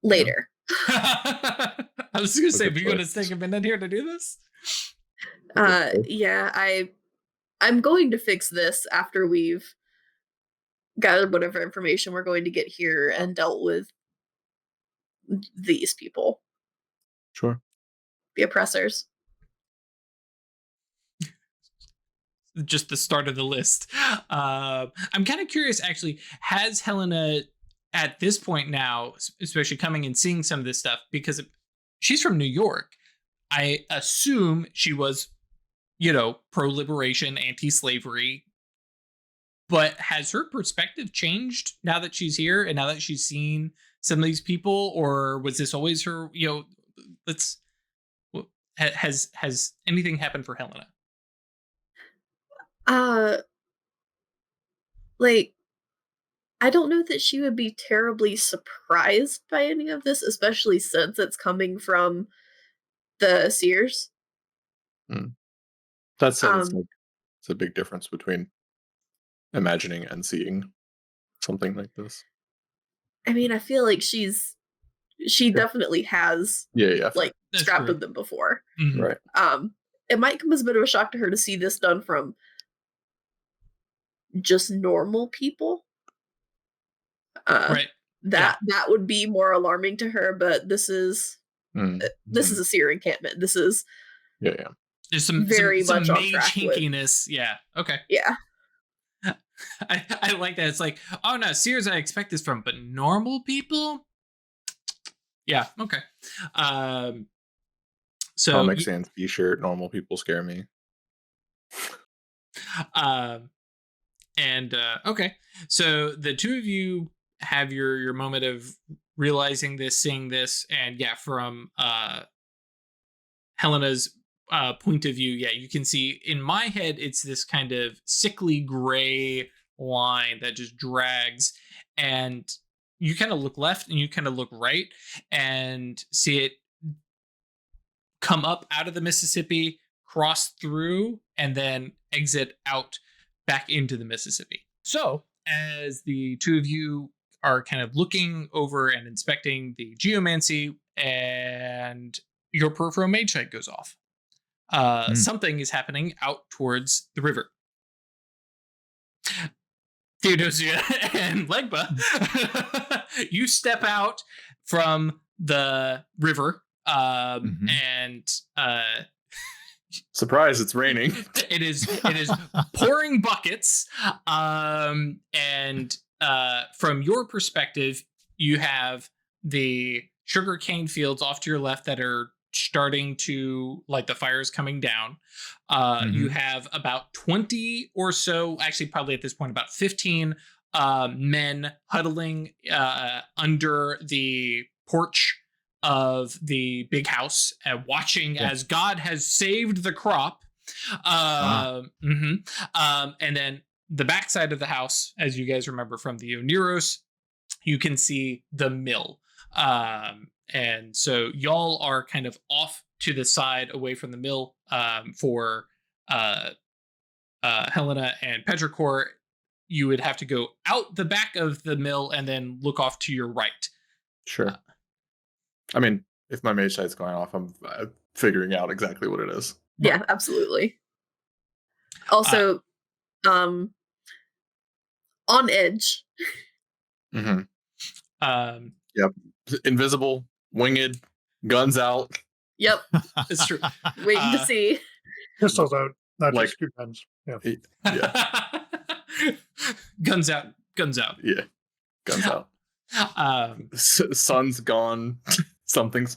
S4: later.
S1: I was going to say, are you going to take a minute here to do this?
S4: Yeah, I'm going to fix this after we've gathered whatever information we're going to get here and dealt with these people.
S2: Sure.
S4: The oppressors.
S1: Just the start of the list. I'm kind of curious, actually, has Helena at this point now, especially coming and seeing some of this stuff, because she's from New York, I assume she was, pro-liberation, anti-slavery, but has her perspective changed now that she's here and now that she's seen some of these people, or was this always her, has anything happened for Helena?
S4: I don't know that she would be terribly surprised by any of this, especially since it's coming from the seers.
S2: That's it's a big difference between imagining and seeing something like this.
S4: I mean, I feel like she definitely has strapped with them before.
S1: Mm-hmm.
S2: Right.
S4: It might come as a bit of a shock to her to see this done from just normal people.
S1: Right.
S4: That would be more alarming to her, but this is a seer encampment. This is
S1: There's some much mage hinkiness. Yeah. Okay.
S4: Yeah.
S1: I like that. It's like, oh no, seers I expect this from, but normal people? Yeah, okay. So
S2: Comic Sans t-shirt, normal people scare me.
S1: Okay. So the two of you have your moment of realizing this, seeing this, and from Helena's point of view, you can see in my head it's this kind of sickly gray line that just drags, and you kind of look left and you kind of look right and see it come up out of the Mississippi, cross through, and then exit out back into the Mississippi. So as the two of you are kind of looking over and inspecting the geomancy, and your peripheral mage sight goes off. Something is happening out towards the river. Theodosia and Legba, you step out from the river, and
S2: surprise, it's raining.
S1: It is pouring buckets, and from your perspective, you have the sugarcane fields off to your left that are starting to, like, the fire's coming down. You have about 20 or so, actually probably at this point about 15 men huddling under the porch of the big house, watching as God has saved the crop. And then the backside of the house, as you guys remember from the Oneros, you can see the mill. And so y'all are kind of off to the side away from the mill for Helena and Petrichor. You would have to go out the back of the mill and then look off to your right.
S2: Sure. I mean, if my mage sight's going off, I'm figuring out exactly what it is.
S4: Yeah, absolutely. Also, on edge.
S2: Mm-hmm. Yep. Invisible, winged, guns out.
S4: Yep.
S1: It's true.
S4: Waiting to see.
S3: Pistols out, not
S2: like,
S3: just two guns. Yeah.
S2: Yeah.
S1: Guns out. Guns out.
S2: Yeah. Guns out. Sun's gone. something.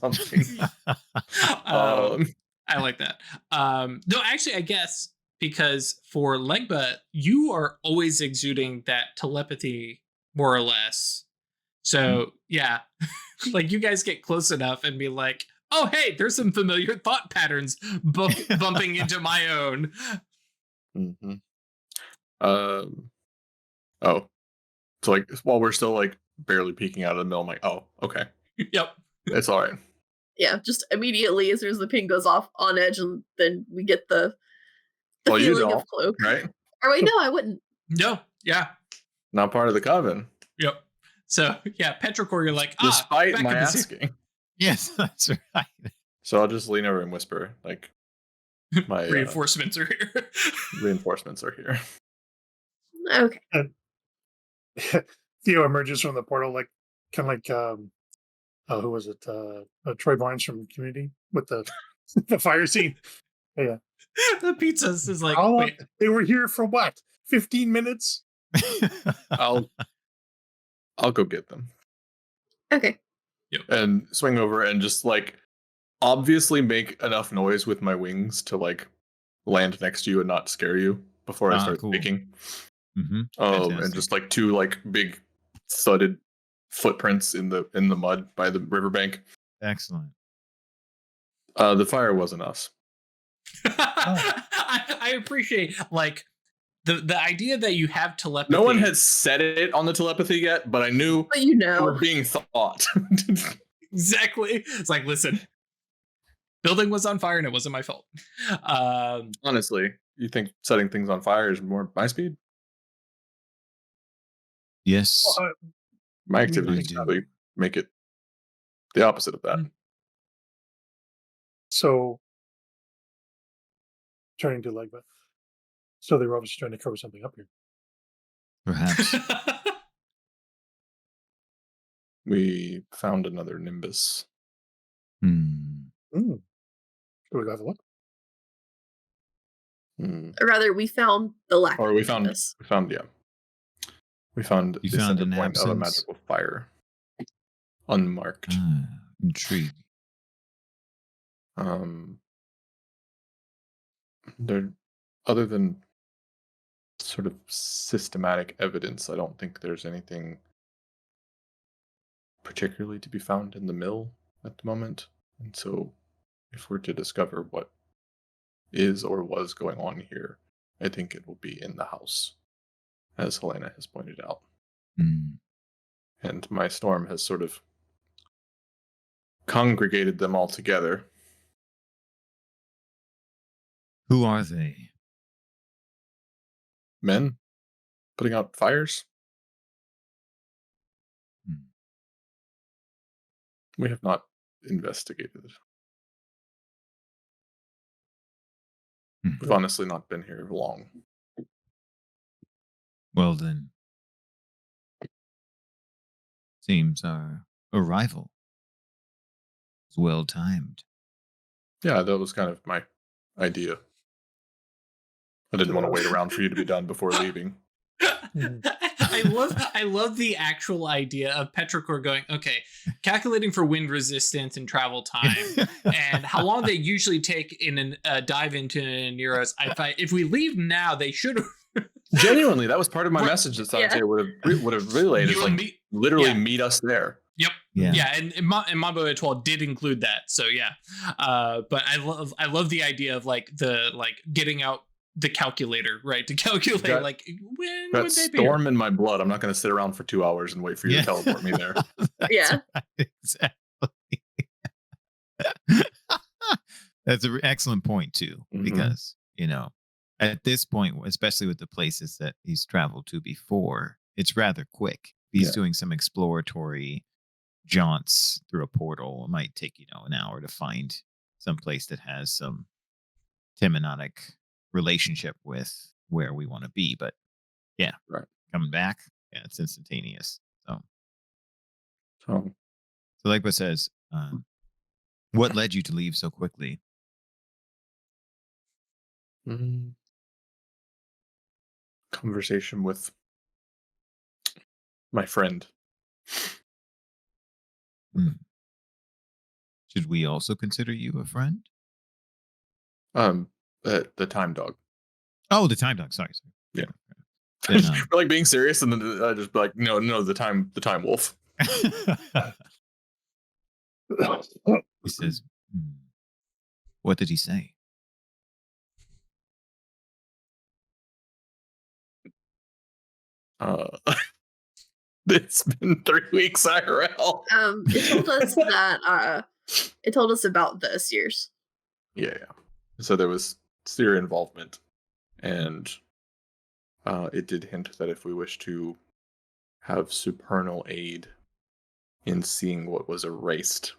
S1: I like that. No, actually, I guess because for Legba, you are always exuding that telepathy, more or less. So yeah, like you guys get close enough and be like, "Oh, hey, there's some familiar thought patterns bumping into my own."
S2: Mm-hmm. Oh, so like while we're still like barely peeking out of the mill, I'm like, "Oh, okay,
S1: yep,
S2: it's all right."
S4: Yeah, just immediately as soon as the ping goes off on edge, and then we get the feeling of cloak.
S2: Right?
S4: Or wait, no, I wouldn't.
S1: No, yeah,
S2: not part of the coven.
S1: Yep. So yeah, Petrichor, you're like,
S2: despite my asking.
S5: Yes, that's right.
S2: So I'll just lean over and whisper, like, my
S1: reinforcements are here.
S2: Reinforcements are here.
S4: Okay.
S3: And Theo emerges from the portal, like kind of like who was it? Troy Barnes from Community with the the fire scene. Yeah.
S1: The pizzas is like,
S3: wait. They were here for what? 15 minutes?
S2: I'll go get them.
S4: Okay.
S1: Yep.
S2: And swing over and just like obviously make enough noise with my wings to like land next to you and not scare you before I start speaking.
S5: Mm-hmm.
S2: And just like two like big thudded footprints in the mud by the riverbank.
S5: Excellent.
S2: The fire wasn't us.
S1: I appreciate like the idea that you have telepathy.
S2: No one had said it on the telepathy yet, but I knew
S4: but you know
S2: we're being thought.
S1: Exactly. It's like, listen, building was on fire and it wasn't my fault.
S2: Honestly, you think setting things on fire is more my speed?
S5: Yes.
S3: Well,
S2: my activities usually make it the opposite of that.
S3: So, turning to Legba. So they were obviously trying to cover something up here.
S5: Perhaps.
S2: We found another Nimbus.
S3: Should we go have a look?
S4: Or rather, we found the lack.
S2: Or we found
S4: this.
S2: We found
S5: you found an
S2: point
S5: absence
S2: of a magical fire. Unmarked.
S5: Intrigue.
S2: There, other than sort of systematic evidence, I don't think there's anything particularly to be found in the mill at the moment. And so if we're to discover what is or was going on here, I think it will be in the house, as Helena has pointed out. And my storm has sort of congregated them all together.
S5: Who are they?
S2: Men putting out fires. We have not investigated. We've honestly not been here long.
S5: Well then, seems our arrival is well timed.
S2: Yeah, that was kind of my idea. I didn't want to wait around for you to be done before leaving.
S1: I love the actual idea of Petrichor going, okay, calculating for wind resistance and travel time and how long they usually take in a dive into Nero's. If we leave now, they should.
S2: Genuinely, that was part of my message that Santiago would have relayed. Is like literally meet us there.
S1: Yep. Yeah. And Mambo Etoile did include that. So yeah. But I love the idea of like getting out the calculator, right? To calculate
S2: That-
S1: like when
S2: That
S1: would they be here?
S2: storm in my blood. I'm not going to sit around for 2 hours and wait for you to teleport me there.
S4: Yeah.
S5: Right, exactly. That's an excellent point too,
S2: Mhm.
S5: because at this point, especially with the places that he's traveled to before, it's rather quick. He's
S2: Yeah.
S5: doing some exploratory jaunts through a portal. It might take an hour to find some place that has some Timonic relationship with where we want to be. But yeah,
S2: Right.
S5: coming back, yeah, it's instantaneous. So
S2: So,
S5: Legba says, what led you to leave so quickly?
S2: Conversation with my friend.
S5: Should we also consider you a friend?
S2: The time dog.
S5: Oh, the time dog. Sorry.
S2: Yeah.
S5: Then,
S2: We're like being serious, and then I just be like, no, the time wolf.
S5: he says, what did he say?
S2: It's been 3 weeks IRL.
S4: It told us that it told us about the Sears.
S2: Yeah. So there was Seer involvement, and it did hint that if we wish to have supernal aid in seeing what was erased,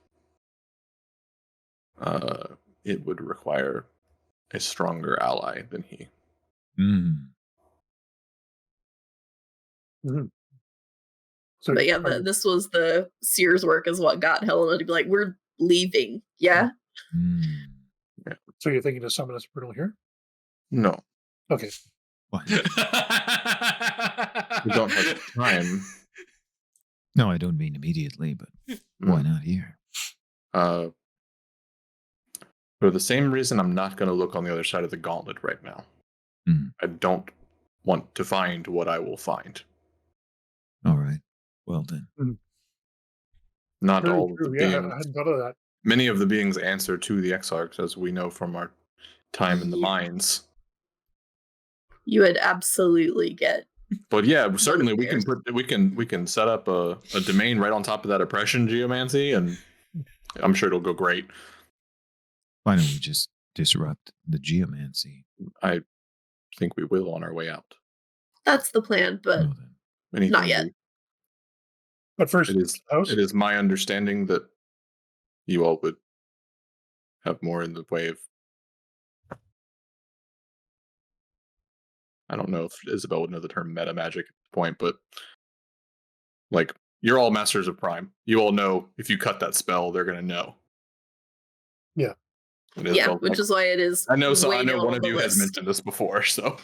S2: it would require a stronger ally than he.
S3: So,
S4: But yeah, this was the Sears work is what got Helena to be like, we're leaving. Yeah.
S3: So you're thinking to summon a supernal here?
S2: No,
S3: Okay.
S5: What?
S2: we don't have time.
S5: No, I don't mean immediately, but why not here?
S2: For the same reason, I'm not going to look on the other side of the gauntlet right now. I don't want to find what I will find.
S5: All right. Well then.
S2: Not
S3: Very
S2: all of
S3: true.
S2: the
S3: Yeah,
S2: beings.
S3: I hadn't thought of that.
S2: Many of the beings answer to the Exarchs, as we know from our time in the mines.
S4: You would absolutely get.
S2: But yeah, certainly we can set up a domain right on top of that oppression geomancy, and I'm sure it'll go great.
S5: Why don't we just disrupt the geomancy?
S2: I think we will on our way out.
S4: That's the plan, but not yet.
S3: But first,
S2: it is my understanding that you all would have more in the way of. I don't know if Isabel would know the term meta magic at this point, but like, you're all masters of Prime. You all know if you cut that spell, they're gonna know.
S3: Yeah.
S4: Yeah, which is why it is.
S2: I know. So I
S4: way
S2: know
S4: down
S2: one
S4: on
S2: of
S4: the
S2: you has
S4: list.
S2: mentioned this before. So.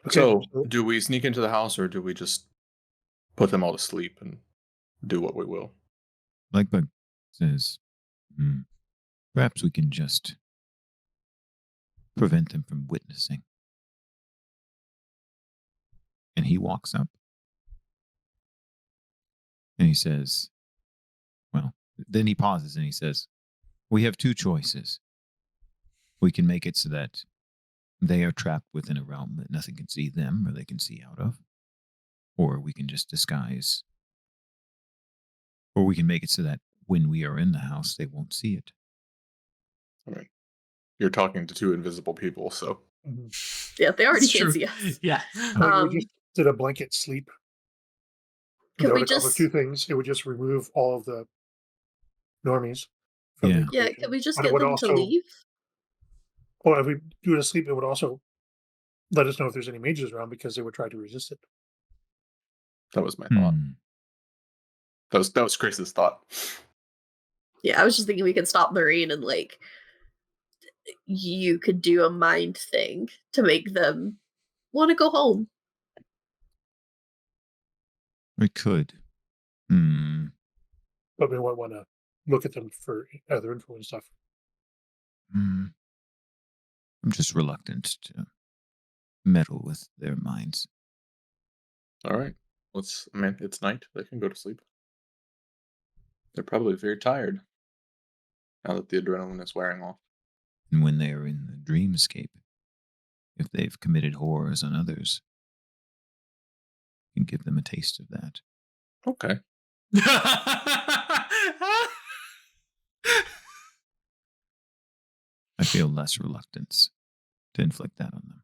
S3: Okay,
S2: So, do we sneak into the house, or do we just put them all to sleep and do what we will?
S5: Legba says, perhaps we can just prevent them from witnessing. And he walks up. And he says, well, then he pauses and he says, we have two choices. We can make it so that they are trapped within a realm that nothing can see them or they can see out of. Or we can just disguise. Or we can make it so that when we are in the house, they won't see it.
S2: I mean, you're talking to two invisible people, so.
S4: Yeah, they already
S1: It's
S4: can't
S1: true.
S4: see us.
S1: Yeah.
S3: we just did a blanket sleep.
S4: Can
S3: That
S4: we
S3: would accomplish
S4: just?
S3: two things? It would just remove all of the normies. From
S5: Yeah.
S3: the
S4: Yeah,
S3: equation,
S4: can we just
S3: but it
S4: get
S3: would
S4: them
S3: also,
S4: to leave?
S3: Well, if we do it asleep, it would also let us know if there's any mages around because they would try to resist it.
S2: That was my thought. That was Chris's thought.
S4: Yeah, I was just thinking we could stop Marine and like you could do a mind thing to make them want to go home.
S5: We could.
S3: But we might want to look at them for other info and stuff.
S5: I'm just reluctant to meddle with their minds.
S2: All right. It's night. They can go to sleep. They're probably very tired now that the adrenaline is wearing off.
S5: And when they are in the dreamscape. If they've committed horrors on others, you can give them a taste of that.
S2: Okay.
S5: I feel less reluctance to inflict that on them.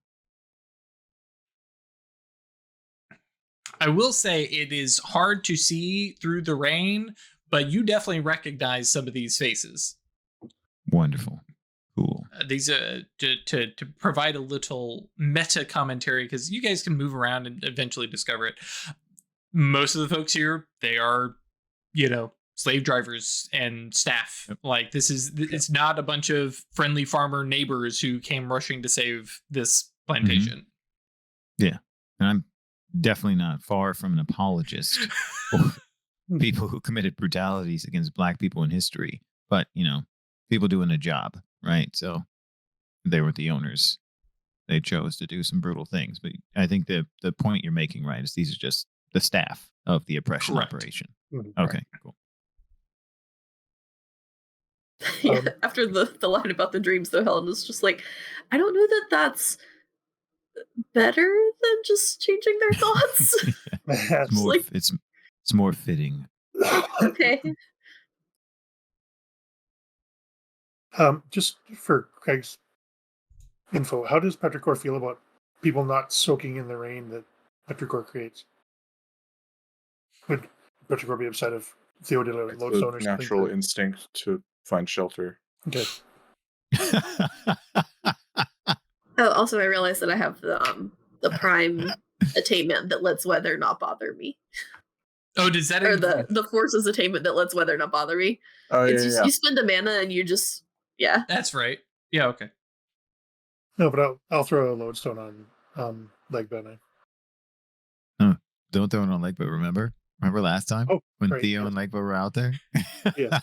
S1: I will say it is hard to see through the rain, but you definitely recognize some of these faces.
S5: Wonderful. Cool.
S1: These to provide a little meta commentary, because you guys can move around and eventually discover it. Most of the folks here, they are, slave drivers and staff. Yep. Like it's not a bunch of friendly farmer neighbors who came rushing to save this plantation.
S5: Mm-hmm. Yeah, and I'm definitely not far from an apologist for people who committed brutalities against Black people in history. But people doing a job, right? So they were the owners. They chose to do some brutal things. But I think the point you're making, right, is these are just the staff of the oppression
S1: Correct.
S5: operation.
S3: Mm-hmm.
S5: Okay, cool.
S4: Yeah, after the line about the dreams, though, Helena's just like, I don't know that that's better than just changing their thoughts.
S5: It's more fitting.
S4: Okay.
S3: Just for Craig's info, how does Petrichor feel about people not soaking in the rain that Petrichor creates? Would Petrichor be upset if Theodosia
S2: It's
S3: lodestone or
S2: a
S3: something?
S2: natural instinct to find shelter.
S3: Okay.
S4: Oh, also, I realized that I have the prime attainment that lets weather not bother me.
S1: Oh, does that?
S4: Or the forces attainment that lets weather not bother me.
S2: Oh,
S4: yeah. You spend a mana and you just, yeah.
S1: That's right. Yeah, okay.
S3: No, but I'll throw a lodestone on Legba.
S5: Don't throw it on Legba, remember? Remember last time?
S3: Oh,
S5: when
S3: right,
S5: Theo and Legba were out there?
S3: Yeah.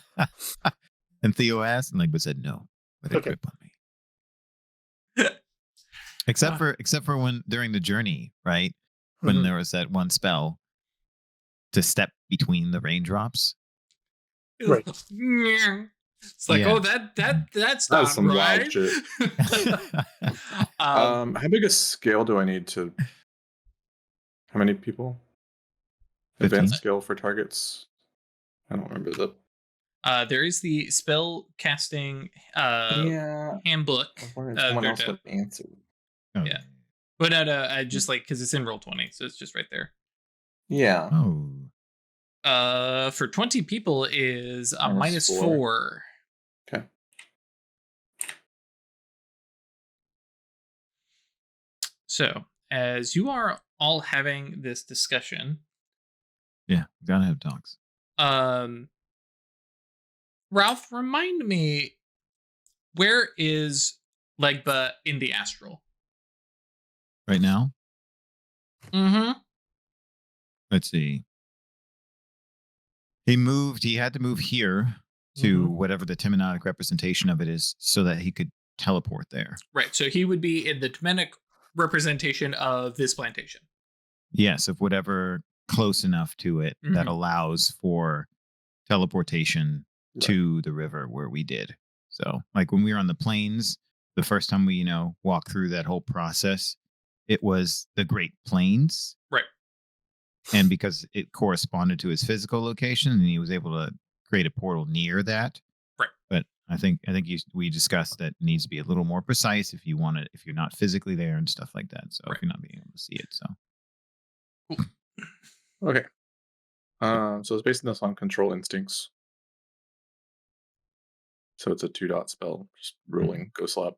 S5: And Theo asked, and Legba said no. But it grip on me. Except for when during the journey, right? When there was that one spell to step between the raindrops.
S3: Right.
S1: It's like, oh, that's not
S2: some
S1: right.
S2: wild shit. How big a scale do I need to? How many people?
S5: 15?
S2: Advanced scale for targets. I don't remember the.
S1: There is the spell casting handbook.
S2: Someone else would answer.
S5: Oh.
S1: Yeah, but no, just like because it's in Roll20, so it's just right there.
S2: Yeah.
S5: Oh.
S1: For 20 people is a -4.
S2: Okay.
S1: So as you are all having this discussion,
S5: yeah, gotta have dogs.
S1: Ralph, remind me, where is Legba in the astral
S5: right now?
S1: Mm-hmm.
S5: Let's see. He had to move here to whatever the Timonic representation of it is so that he could teleport there.
S1: Right. So he would be in the Timonic representation of this plantation.
S5: Yes, of whatever close enough to it that allows for teleportation to the river where we did. So like when we were on the plains, the first time we, walked through that whole process, it was the Great Plains.
S1: Right.
S5: And because it corresponded to his physical location, and he was able to create a portal near that.
S1: Right.
S5: But I think we discussed that it needs to be a little more precise if you want it, if you're not physically there and stuff like that. So if you're not being able to see it, so.
S2: Cool. Okay. So it's based on this on control instincts. So it's a 2-dot spell, just ruling, go slap.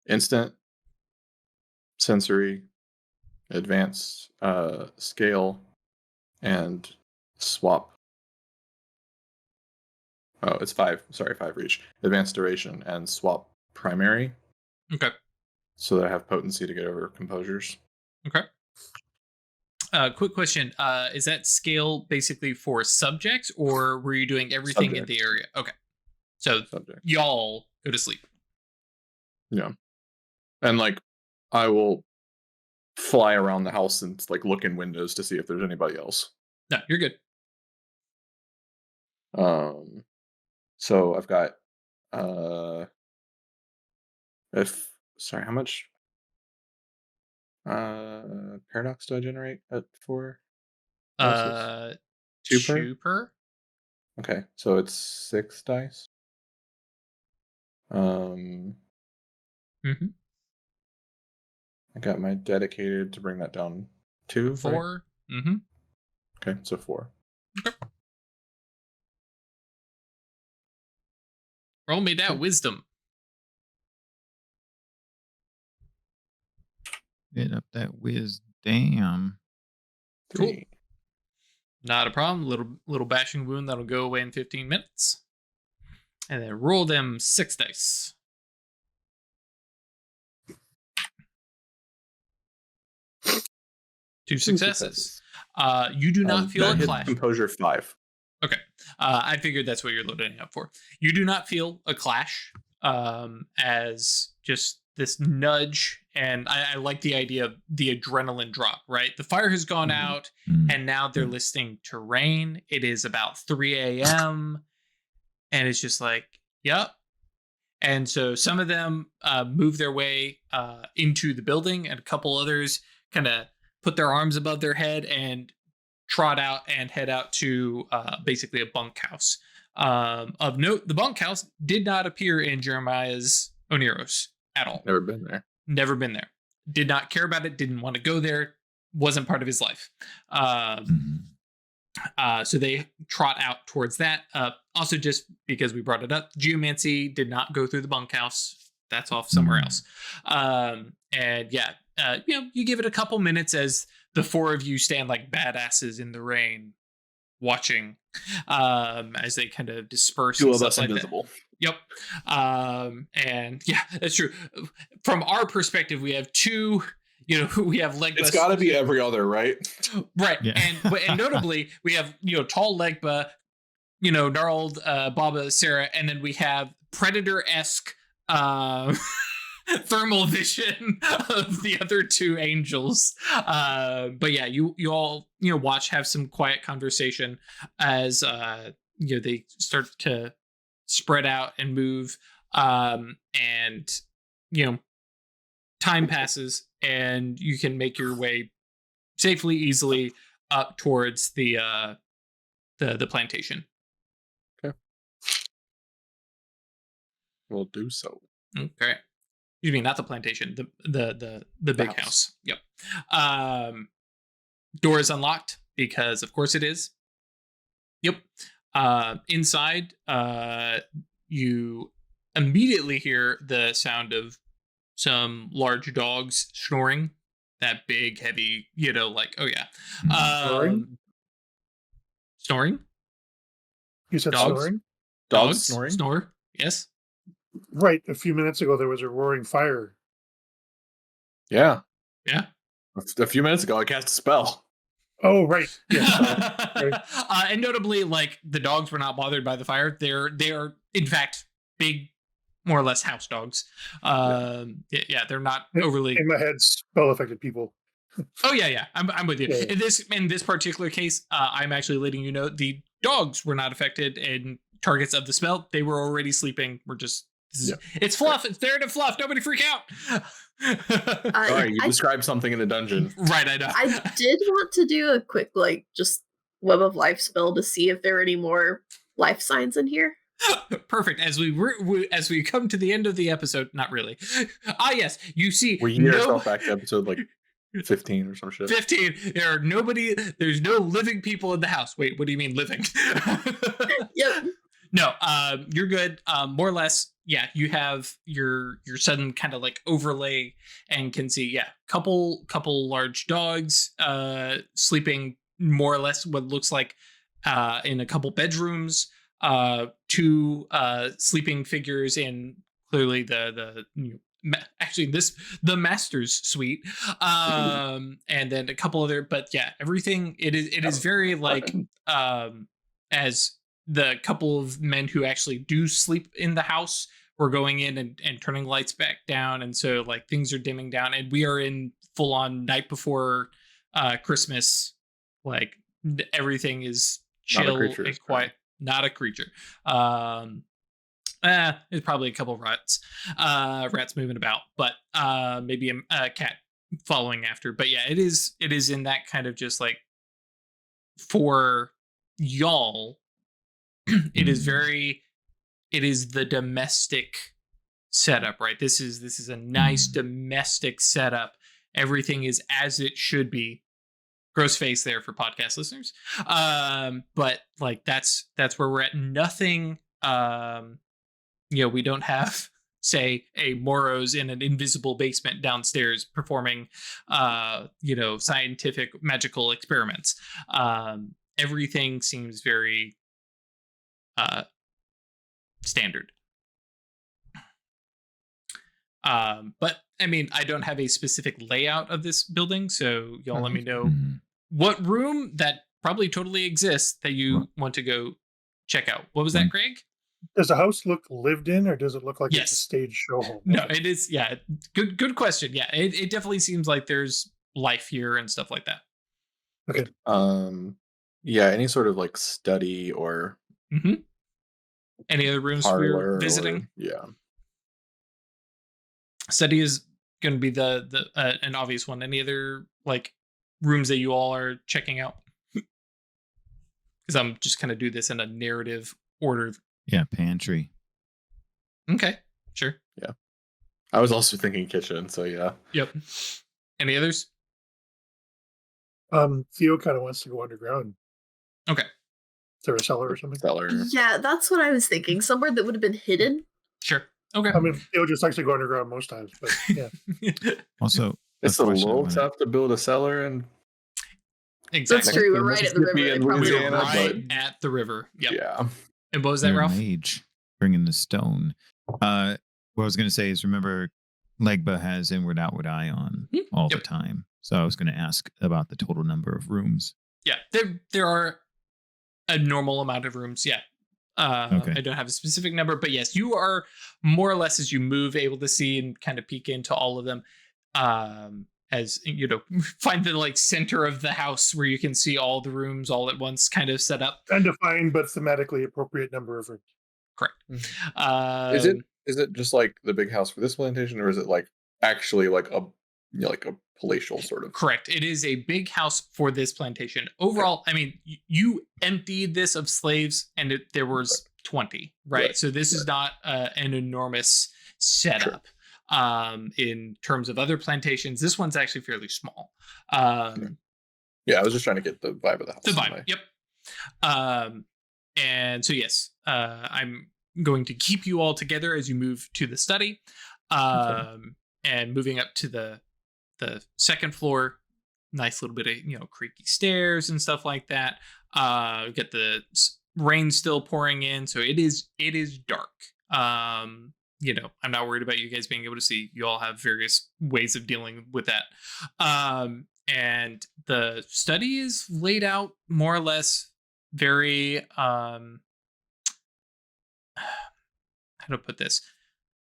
S2: Instant, sensory, advanced, scale, and swap. Oh, it's 5. Sorry, 5 reach. Advanced duration and swap primary.
S1: Okay.
S2: So that I have potency to get over composures.
S1: Okay. Quick question. Is that scale basically for subjects, or were you doing everything in the area? Okay. So y'all go to sleep.
S2: Yeah. And I will fly around the house and look in windows to see if there's anybody else.
S1: No, you're good.
S2: So I've got Sorry, how much paradox do I generate at 4? Versus 2 per? Okay, so it's 6 dice.
S1: Mm-hmm.
S2: I got my dedicated to bring that down 2.
S1: 4. Right? Mm-hmm.
S2: Okay, so 4.
S1: Okay. Roll me that wisdom.
S5: Get up that whiz. Damn.
S2: 3.
S1: Cool. Not a problem. Little bashing wound that'll go away in 15 minutes. And then roll them 6 dice. 2 successes. You do not feel a clash.
S2: Composure 5.
S1: Okay. I figured that's what you're loading up for. You do not feel a clash as just this nudge. And I like the idea of the adrenaline drop, right? The fire has gone out and now they're listening to rain. It is about 3 a.m. And it's just like, yep. And so some of them move their way into the building, and a couple others kind of put their arms above their head and trot out and head out to basically a bunkhouse. Of note, the bunkhouse did not appear in Jeremiah's Oneros at all.
S2: Never been there.
S1: Never been there. Did not care about it. Didn't want to go there. Wasn't part of his life. So they trot out towards that. Also, just because we brought it up, geomancy did not go through the bunkhouse. That's off somewhere else. And yeah, you give it a couple minutes as the 4 of you stand like badasses in the rain, watching as they kind of disperse.
S2: 2 of us invisible.
S1: That. Yep. And yeah, that's true. From our perspective, we have 2. We have Legba.
S2: It's got to be every other, right?
S1: Right. Yeah. And notably, we have, tall Legba, gnarled Baba Sera, and then we have Predator-esque thermal vision of the other 2 angels. But yeah, you all, watch, have some quiet conversation as, they start to spread out and move. And, time passes and you can make your way safely, easily up towards the plantation.
S2: Okay. We'll do so.
S1: Okay. You mean not the plantation, the big house. Yep. Door is unlocked because of course it is. Yep. Inside, you immediately hear the sound of some large dogs snoring. That big, heavy, oh yeah. Snoring?
S3: You said
S1: dogs?
S3: snoring?
S2: Dogs snoring?
S1: Snore, yes.
S3: Right. A few minutes ago, there was a roaring fire.
S2: Yeah.
S1: Yeah.
S2: A few minutes ago, I cast a spell.
S3: Oh, right. Yes.
S1: Right. And notably, the dogs were not bothered by the fire. They are, in fact, big, more or less house dogs. Yeah, they're not overly.
S3: In my head, spell affected people.
S1: Oh yeah. I'm with you.
S3: Yeah.
S1: In this particular case, I'm actually letting you know the dogs were not affected and targets of the spell. They were already sleeping. It's fluff. It's there to fluff. Nobody freak out.
S2: Sorry, you described something in the dungeon.
S1: Right, I know.
S4: I did want to do a quick just web of life spell to see if there are any more life signs in here.
S1: Perfect. As we come to the end of the episode, not really. Yes, you see.
S2: We hear ourselves back to episode 15 or some shit.
S1: 15. There's no living people in the house. Wait, what do you mean living?
S4: Yep.
S1: No, you're good. More or less, yeah, you have your sudden kind of overlay and can see, couple large dogs sleeping more or less what looks like in a couple bedrooms, 2 sleeping figures in clearly the master's suite, and then a couple other, but yeah, everything it is very as the couple of men who actually do sleep in the house were going in and turning lights back down, and so things are dimming down, and we are in full on night before Christmas. Everything is chill and quiet. Not a creature. There's probably a couple rats moving about, but maybe a cat following after. But yeah, it is in that kind of just like, for y'all, it is the domestic setup, right? This is a nice domestic setup. Everything is as it should be. Gross face there for podcast listeners. But like that's where we're at. Nothing, we don't have, say, a Moros in an invisible basement downstairs performing scientific magical experiments. Everything seems very standard. But I mean, I don't have a specific layout of this building, so y'all let me know what room that probably totally exists that you want to go check out. What was that, Greg?
S3: Does the house look lived in, or does it look like it's a stage show home?
S1: No, it is. Yeah, good question. Yeah, it definitely seems like there's life here and stuff like that.
S3: Okay.
S2: Yeah, any sort of like study or
S1: any other rooms we're visiting? Study is going to be the an obvious one. Any other like rooms that you all are checking out? Because I'm just kind of do this in a narrative order.
S5: Yeah, pantry.
S1: Okay, sure.
S2: Yeah, I was also thinking kitchen. So yeah.
S1: Yep. Any others?
S3: Theo kind of wants to go underground.
S1: Okay.
S3: Is there a cellar or something?
S2: Cellar.
S4: Yeah, that's what I was thinking. Somewhere that would have been hidden.
S1: Sure. Okay.
S3: I mean, Theo just likes to go underground most times, but yeah.
S5: Also,
S2: it's a little tough to build a cellar, and
S1: exactly.
S4: That's true. We're right at the river.
S1: We're right at the river. Yep.
S2: Yeah.
S1: And what was that, Ralph?
S5: Mage bringing the stone. What I was going to say is, remember, Legba has inward outward eye on all the time. So I was going to ask about the total number of rooms.
S1: Yeah, there are a normal amount of rooms. Yeah. Okay. I don't have a specific number, but yes, you are more or less, as you move, able to see and kind of peek into all of them. As you know, find the like center of the house where you can see all the rooms all at once, kind of set up.
S3: Undefined but thematically appropriate number of rooms.
S1: Correct.
S2: Is it just like the big house for this plantation, or is it like actually like a palatial sort of?
S1: Correct. It is a big house for this plantation. Overall, I mean, you emptied this of slaves, and there was 20, right? So this is not an enormous setup. Sure. In terms of other plantations, this one's actually fairly small.
S2: Yeah, I was just trying to get the vibe of the house.
S1: The vibe, yep. And so yes, I'm going to keep you all together as you move to the study, and moving up to the second floor. Nice little bit of creaky stairs and stuff like that. Get the rain still pouring in, so it is dark. I'm not worried about you guys being able to see. You all have various ways of dealing with that. And the study is laid out more or less very, how to put this?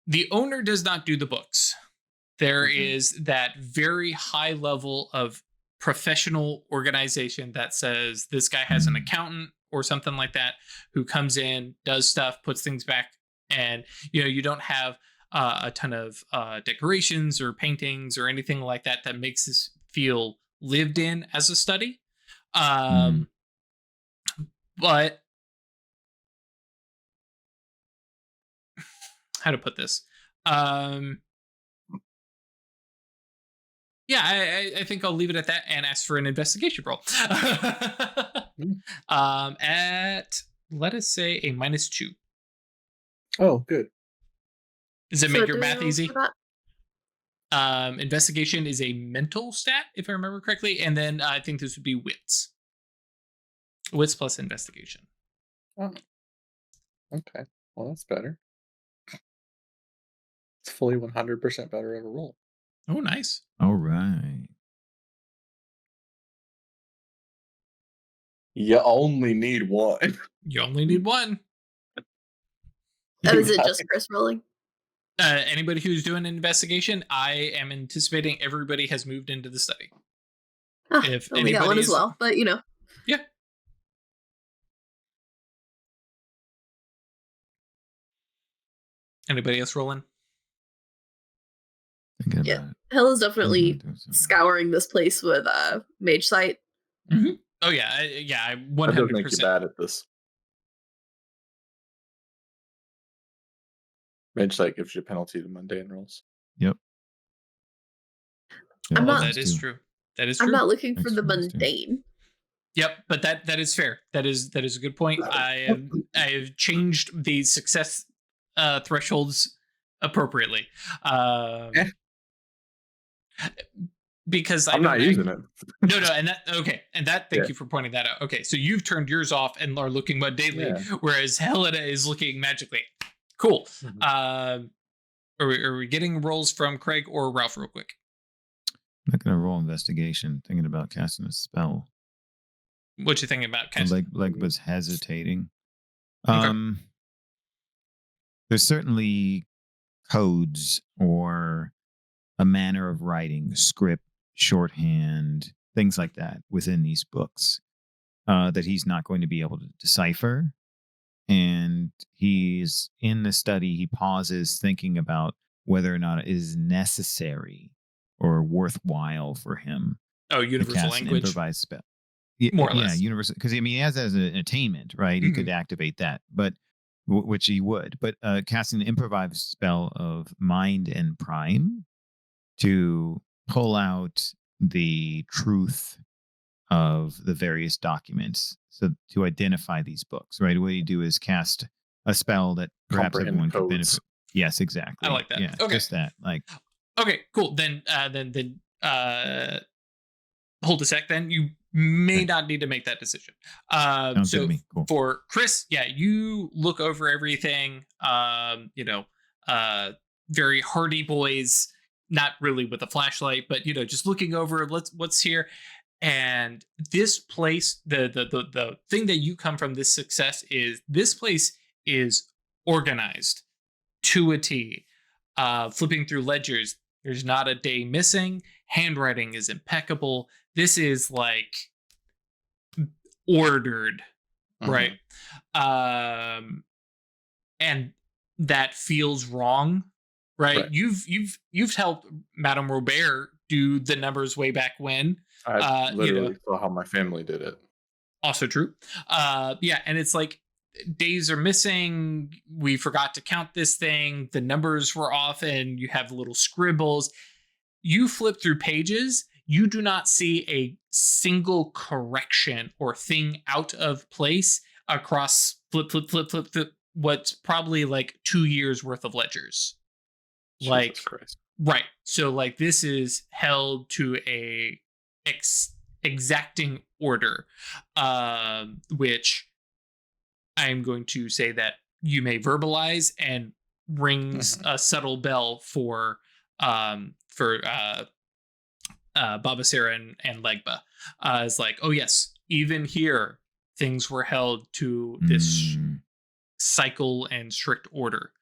S1: The owner does not do the books. There is that very high level of professional organization that says this guy has an accountant or something like that who comes in, does stuff, puts things back. And, you don't have a ton of decorations or paintings or anything like that makes this feel lived in as a study. But how to put this? Yeah, I think I'll leave it at that and ask for an investigation roll. At, let us say, a -2.
S2: Oh, good.
S1: Does it make your math easy? Investigation is a mental stat, if I remember correctly, and then I think this would be wits. Wits plus investigation.
S2: Oh. Okay. Well, that's better. It's fully 100% better of a roll.
S1: Oh, nice.
S5: All right.
S2: You only need one.
S1: You only need one.
S4: Oh, is it just Chris rolling?
S1: Anybody who's doing an investigation, I am anticipating everybody has moved into the study.
S4: If we got one as well, but
S1: yeah. Anybody else rolling?
S4: Yeah, Hela's definitely scouring this place with mage sight.
S1: Mm-hmm. Oh yeah, I 100%.
S2: That does make you bad at this. Mage sight gives you a penalty to mundane rolls.
S5: Yep.
S4: Yeah,
S1: that is true. That is true.
S4: I'm not looking for the mundane.
S1: Yep, but that is fair. That is a good point. I have changed the success thresholds appropriately. Because
S2: I'm not using it.
S1: No, and that okay, and that thank you for pointing that out. Okay, so you've turned yours off and are looking mundanely, whereas Helena is looking magically. Cool. Mm-hmm. Are we getting rolls from Craig or Ralph real quick?
S5: I'm not gonna roll investigation. Thinking about casting a spell.
S1: What you thinking about casting?
S5: Legba's hesitating.
S1: Okay.
S5: There's certainly codes or a manner of writing, script, shorthand, things like that within these books that he's not going to be able to decipher. And he's in the study, he pauses thinking about whether or not it is necessary or worthwhile for him.
S1: Oh, universal language.
S5: Improvised spell.
S1: More or less.
S5: Universal. Because I mean, he has that as an attainment, right? He could activate that, but which he would. But casting an improvised spell of mind and prime to pull out the truth of the various documents, so to identify these books, right? What you do is cast a spell that perhaps everyone could benefit. Yes, exactly.
S1: I like that.
S5: Yeah,
S1: okay.
S5: Just that. Like,
S1: okay, cool. Then hold a sec. Then you may not need to make that decision. So cool. For Chris, you look over everything. Very hardy boys. Not really with a flashlight, but just looking over what's here. And this place, the thing that you come from this success is this place is organized to a T. Flipping through ledgers, there's not a day missing. Handwriting is impeccable. This is like ordered, right? And that feels wrong. Right. You've helped Madame Robert do the numbers way back when.
S2: I literally saw how my family did it.
S1: Also true. And it's like days are missing. We forgot to count this thing. The numbers were off, and you have little scribbles. You flip through pages. You do not see a single correction or thing out of place across flip. What's probably like 2 years worth of ledgers.
S2: Jesus Christ.
S1: Right. So like this is held to a exacting order, which I am going to say that you may verbalize and rings a subtle bell for Baba Sera and Legba. It's like, oh yes, even here things were held to this cycle and strict order.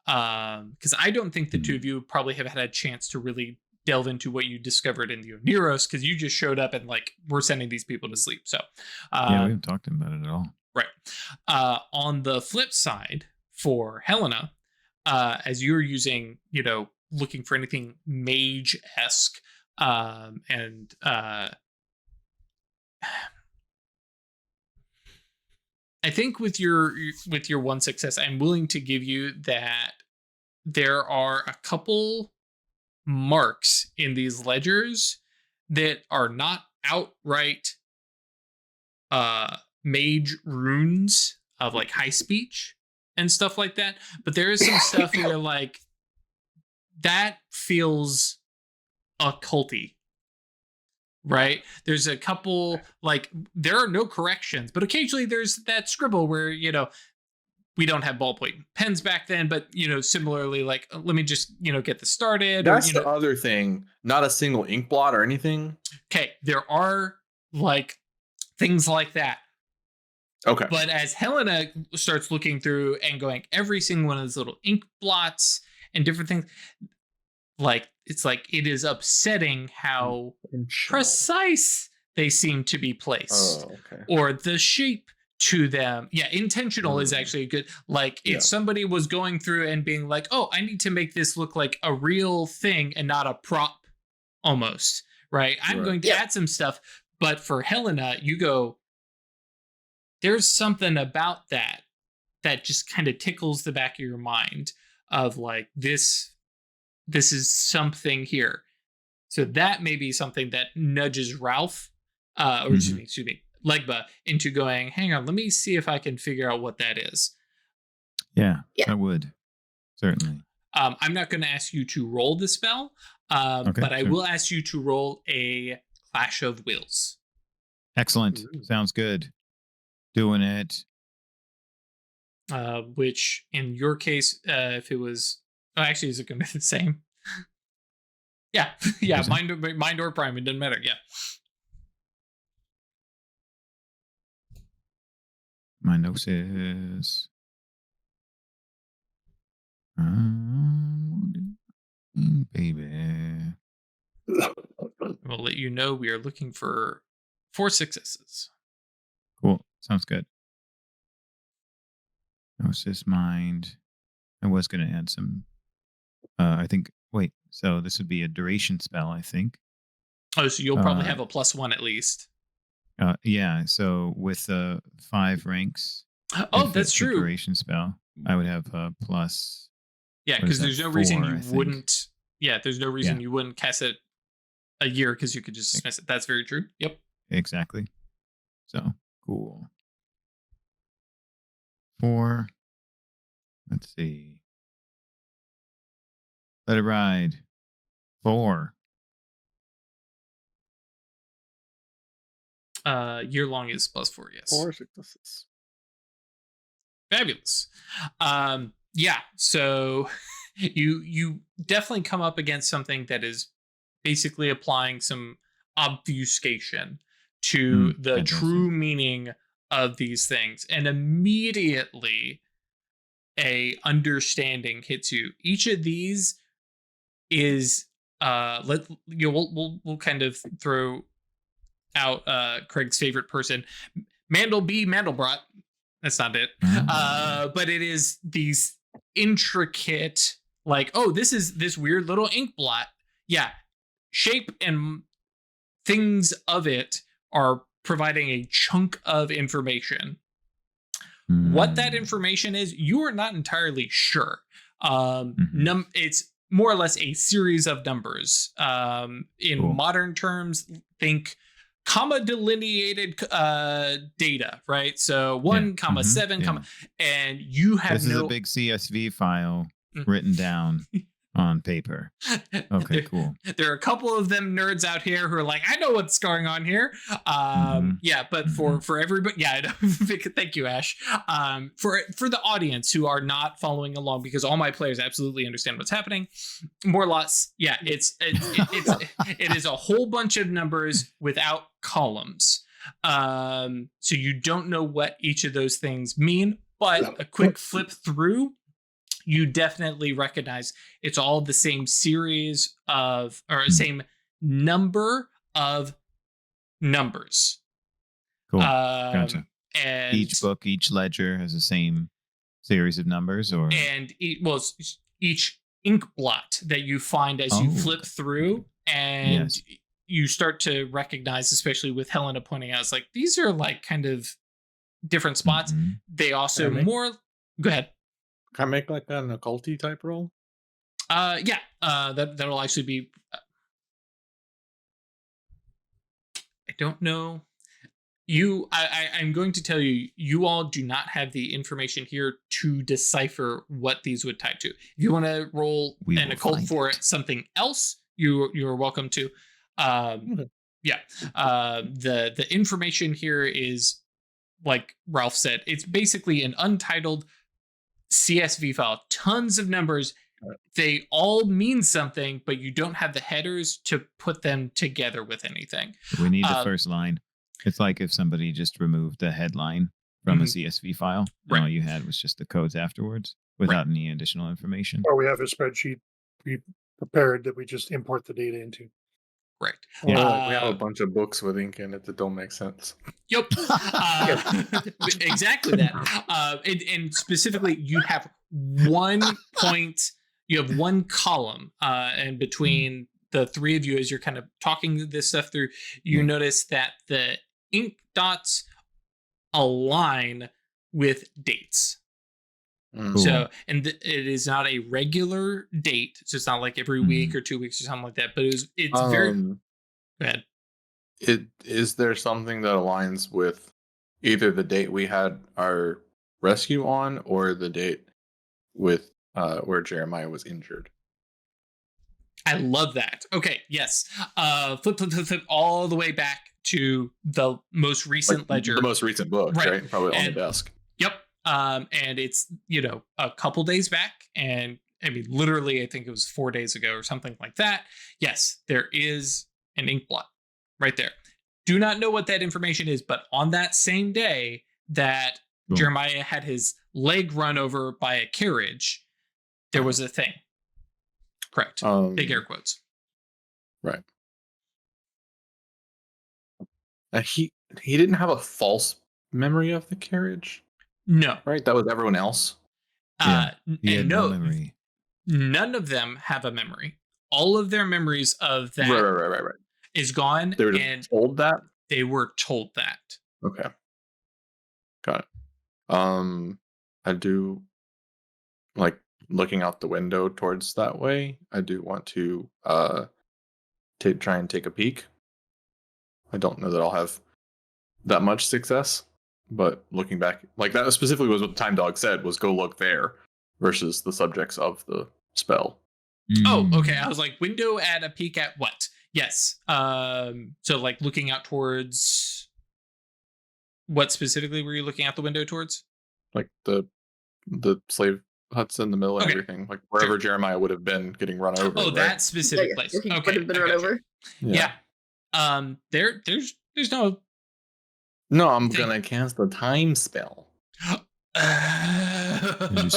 S1: Because I don't think the two of you probably have had a chance to really delve into what you discovered in the Oneros, because you just showed up and like we're sending these people to sleep. So
S5: we haven't talked about it at all.
S1: Right. On the flip side, for Helena, as you're using, looking for anything mage-esque, and I think with your one success, I'm willing to give you that there are a couple marks in these ledgers that are not outright mage runes of like high speech and stuff like that, but there is some stuff where like that feels occulty. Right. There's a couple, like there are no corrections, but occasionally there's that scribble where, we don't have ballpoint pens back then, but similarly, like, let me just, get this started.
S2: That's the other thing. Not a single ink blot or anything.
S1: Okay. There are like things like that.
S2: Okay.
S1: But as Helena starts looking through and going every single one of those little ink blots and different things, like it's like it is upsetting how precise they seem to be placed, or the shape to them. Yeah, intentional is actually good. Like if somebody was going through and being like, oh, I need to make this look like a real thing and not a prop almost, right? I'm going to add some stuff. But for Helena, you go, there's something about that just kind of tickles the back of your mind of like, this is something here. So that may be something that nudges Ralph, or excuse me, Legba into going, hang on, let me see if I can figure out what that is.
S5: Yeah. I would. Certainly.
S1: I'm not going to ask you to roll the spell, but I will ask you to roll a Clash of Wills.
S5: Excellent. Sounds good. Doing it.
S1: Which in your case, if it was, actually, is it going to be the same? Yeah. Mind or prime, it doesn't matter. Yeah.
S5: My gnosis. Baby.
S1: We'll let you know we are looking for 4 successes.
S5: Cool. Sounds good. Gnosis mind. I was going to add some. I think. Wait. So this would be a duration spell, I think.
S1: Oh, so you'll probably have a +1 at least.
S5: Yeah. So with 5 ranks.
S1: Oh, that's true.
S5: Duration spell. I would have a plus.
S1: Yeah, because there's no reason you wouldn't. Yeah, there's no reason you wouldn't cast it a year because you could just dismiss it. That's very true. Yep.
S5: Exactly. So cool. 4. Let's see. Let it ride. 4.
S1: Year long is +4. Yes.
S3: 4 successes.
S1: Fabulous. Yeah. So you definitely come up against something that is basically applying some obfuscation to the true meaning of these things, and immediately a understanding hits you. Each of these is we'll kind of throw out Craig's favorite person, Mandel B. Mandelbrot. That's not it. But it is these intricate, like, oh, this is this weird little ink blot. Yeah. Shape and things of it are providing a chunk of information. What that information is, you are not entirely sure. It's more or less a series of numbers. In modern terms, think comma delineated data, right? So 1, 7, and you have
S5: this is a big CSV file written down on paper. Okay, cool.
S1: There are a couple of them nerds out here who are like, I know what's going on here. Yeah, but for everybody, yeah, thank you, Ash. For the audience who are not following along, because all my players absolutely understand what's happening, more or less, yeah, it is a whole bunch of numbers without columns. So you don't know what each of those things mean, but a quick flip through, you definitely recognize it's all the same series of, or same number of numbers.
S5: Cool. Gotcha.
S1: And
S5: each book, each ledger has the same series of numbers, or
S1: each ink blot that you find as you flip through, and you start to recognize, especially with Helena pointing out, it's like these are like kind of different spots. They also go ahead.
S2: Can I make like an occulty type roll?
S1: That'll actually be. I don't know. I'm going to tell you. You all do not have the information here to decipher what these would tie to. If you want to roll an occult for something else, you're welcome to. The information here is, like Ralph said, it's basically an untitled CSV file, tons of numbers. They all mean something, but you don't have the headers to put them together with anything.
S5: We need the first line. It's like if somebody just removed the headline from a CSV file, and all you had was just the codes afterwards without any additional information.
S3: Or we have a spreadsheet prepared that we just import the data into.
S1: Correct.
S2: Well, we have a bunch of books with ink in it that don't make sense.
S1: Yep. Exactly that. And specifically, you have 1 point, you have 1 column, and between the 3 of you, as you're kind of talking this stuff through, you notice that the ink dots align with dates.
S2: Mm.
S1: So, and it is not a regular date. So it's not like every week or 2 weeks or something like that. But it's very. Go ahead.
S2: Is there something that aligns with either the date we had our rescue on or the date with where Jeremiah was injured?
S1: I love that. Okay, yes. Flip all the way back to the most recent ledger.
S2: The most recent book, right? Probably on the desk.
S1: Yep. And it's, a couple days back. And I mean, literally, I think it was 4 days ago or something like that. Yes, there is an ink blot right there. Do not know what that information is, but on that same day that Jeremiah had his leg run over by a carriage, there was a thing. Correct. Big air quotes.
S2: Right. He didn't have a false memory of the carriage.
S1: No.
S2: Right? That was everyone else.
S5: He had no memory.
S1: None of them have a memory. All of their memories of that
S2: Right.
S1: is gone.
S2: They were told that?
S1: They were told that.
S2: Okay. Got it. I do like looking out the window towards that way. I do want to try and take a peek. I don't know that I'll have that much success, but looking back, like that specifically was what the time dog said, was go look there versus the subjects of the spell.
S1: Oh, okay. I was like, window at a peek at what? Yes. So like looking out towards what specifically were you looking out the window towards?
S2: Like the slave huts in the middle and everything, like wherever Jeremiah would have been getting run over.
S1: Oh, that specific place.
S4: Okay, would have been run over.
S1: Yeah. There's no.
S2: No, I'm gonna cast the time spell.
S5: Do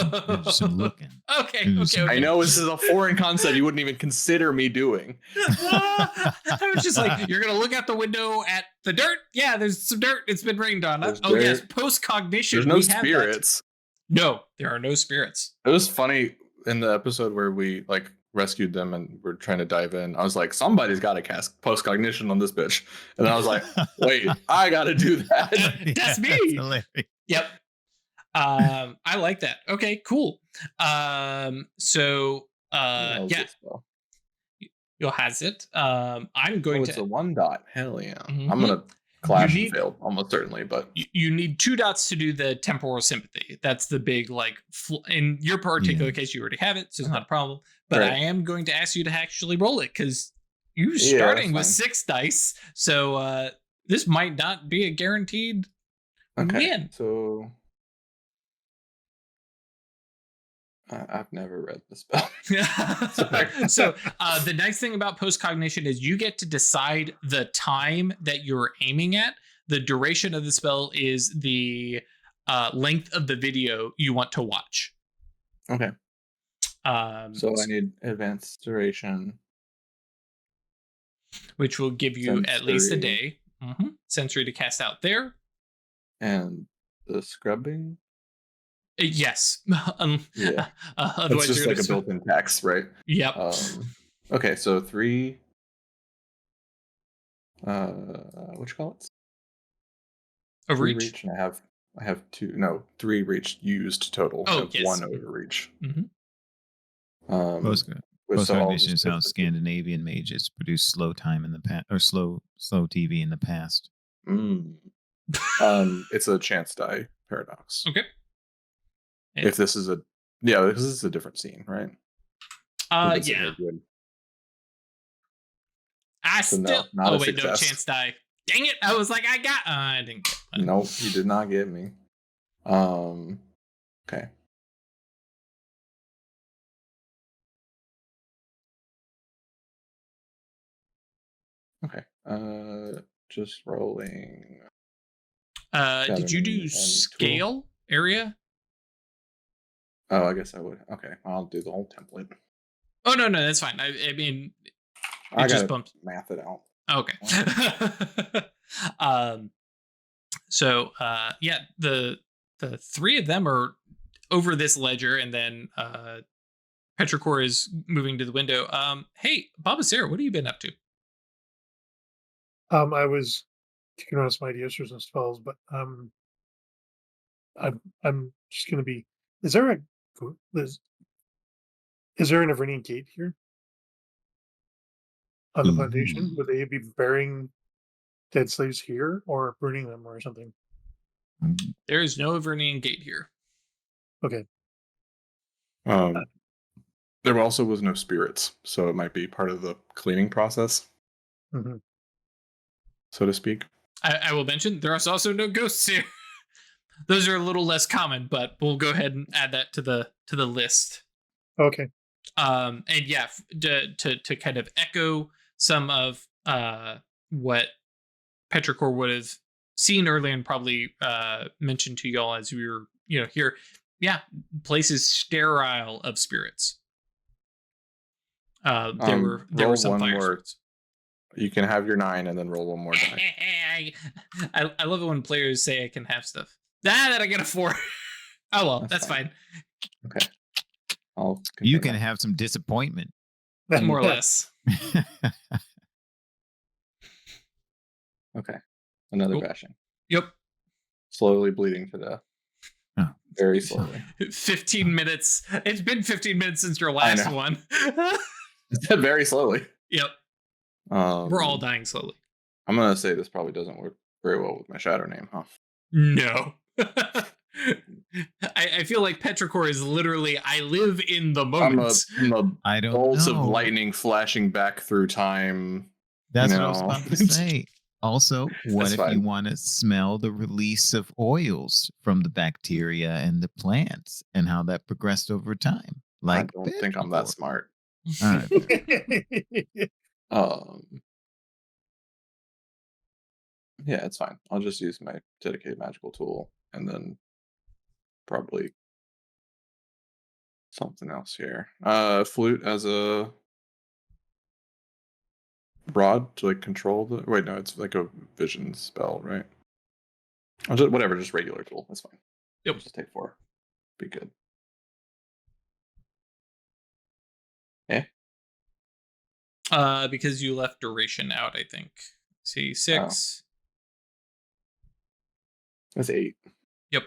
S5: some looking.
S1: Okay.
S2: I know this is a foreign concept you wouldn't even consider me doing.
S1: I was just like, you're gonna look out the window at the dirt. Yeah, there's some dirt. It's been rained on. Yes, post cognition.
S2: There's no spirits.
S1: No, there are no spirits.
S2: It was funny in the episode where we like rescued them and we're trying to dive in. I was like, somebody's got to cast post cognition on this bitch, and then I was like, wait, I got to do that.
S1: That's me. Yep. I like that. Okay, cool. So you'll has it. I'm going to.
S2: It's a 1 dot. Hell yeah. Mm-hmm. I'm gonna clash and fail almost certainly, but
S1: you need 2 dots to do the temporal sympathy. That's the big in your particular case, you already have it, so it's not a problem. But I am going to ask you to actually roll it because you're starting with 6 dice, so this might not be a guaranteed win.
S2: So I've never read the spell.
S1: So the nice thing about post-cognition is you get to decide the time that you're aiming at. The duration of the spell is the length of the video you want to watch.
S2: Okay. So I need advanced duration.
S1: Which will give you at least a day. Mm-hmm. Sensory to cast out there.
S2: And the scrubbing?
S1: Yes.
S2: Yeah. It's just like a built-in tax, right?
S1: Yep.
S2: Okay, so 3. What you call it?
S1: A reach.
S2: Reach, and I have 3 reach used total.
S1: Oh,
S2: I have 1 overreach.
S1: Mm-hmm.
S5: Post-cognition is how Scandinavian mages produce slow time in the past, or slow TV in the past.
S2: It's a chance die paradox.
S1: Okay.
S2: If this is this is a different scene, right?
S1: Yeah. I
S2: so
S1: still.
S2: No
S1: chance die. Dang it! I was like, I didn't get it.
S2: Nope, you did not get me. Okay. Okay. Just rolling.
S1: Did you do scale area?
S2: Oh, I guess I would. Okay, I'll do the whole template.
S1: Oh no, that's fine. I mean,
S2: I
S1: just
S2: gotta math it out.
S1: Okay. So yeah, the three of them are over this ledger, and then Petrichor is moving to the window. Hey, Baba Sera, what have you been up to?
S3: I was taking on some ideas for some spells, but I'm just gonna be. Is there a is is there an Avernian gate here on the plantation? Would they be burying dead slaves here or burning them or something?
S1: There is no Avernian gate here.
S3: Okay.
S2: There also was no spirits, so it might be part of the cleaning process, so to speak.
S1: I will mention there are also no ghosts here. Those are a little less common, but we'll go ahead and add that to the list.
S3: Okay.
S1: And yeah, to kind of echo some of what Petrichor would have seen earlier and probably mentioned to y'all as we were here. Yeah, place is sterile of spirits. There were some fire spirits.
S2: You can have your 9 and then roll one more die.
S1: I love it when players say I can have stuff. That I get a 4. Oh well, that's fine.
S2: Okay.
S5: You can have some disappointment.
S1: More or less.
S2: Okay. Another bashing.
S1: Yep.
S2: Slowly bleeding to death.
S5: Oh.
S2: Very slowly.
S1: 15 minutes. It's been 15 minutes since your last one.
S2: Very slowly.
S1: Yep. We're all dying slowly.
S2: I'm going to say this probably doesn't work very well with my shadow name, huh?
S1: No. I feel like Petrichor is literally, I live in the moment.
S2: I'm a bolts of lightning flashing back through time.
S5: That's what I was about to say. Also, what if you want to smell the release of oils from the bacteria and the plants and how that progressed over time? Like,
S2: I don't think I'm that smart.
S5: All right.
S2: Yeah, it's fine. I'll just use my dedicated magical tool and then probably something else here. Flute as a rod to like control the. Wait, no, it's like a vision spell, right? I'll just just regular tool. That's fine.
S1: Yep.
S2: I'll just take 4. Be good. Yeah.
S1: Because you left duration out, I think. See, 6.
S2: That's 8.
S1: Yep.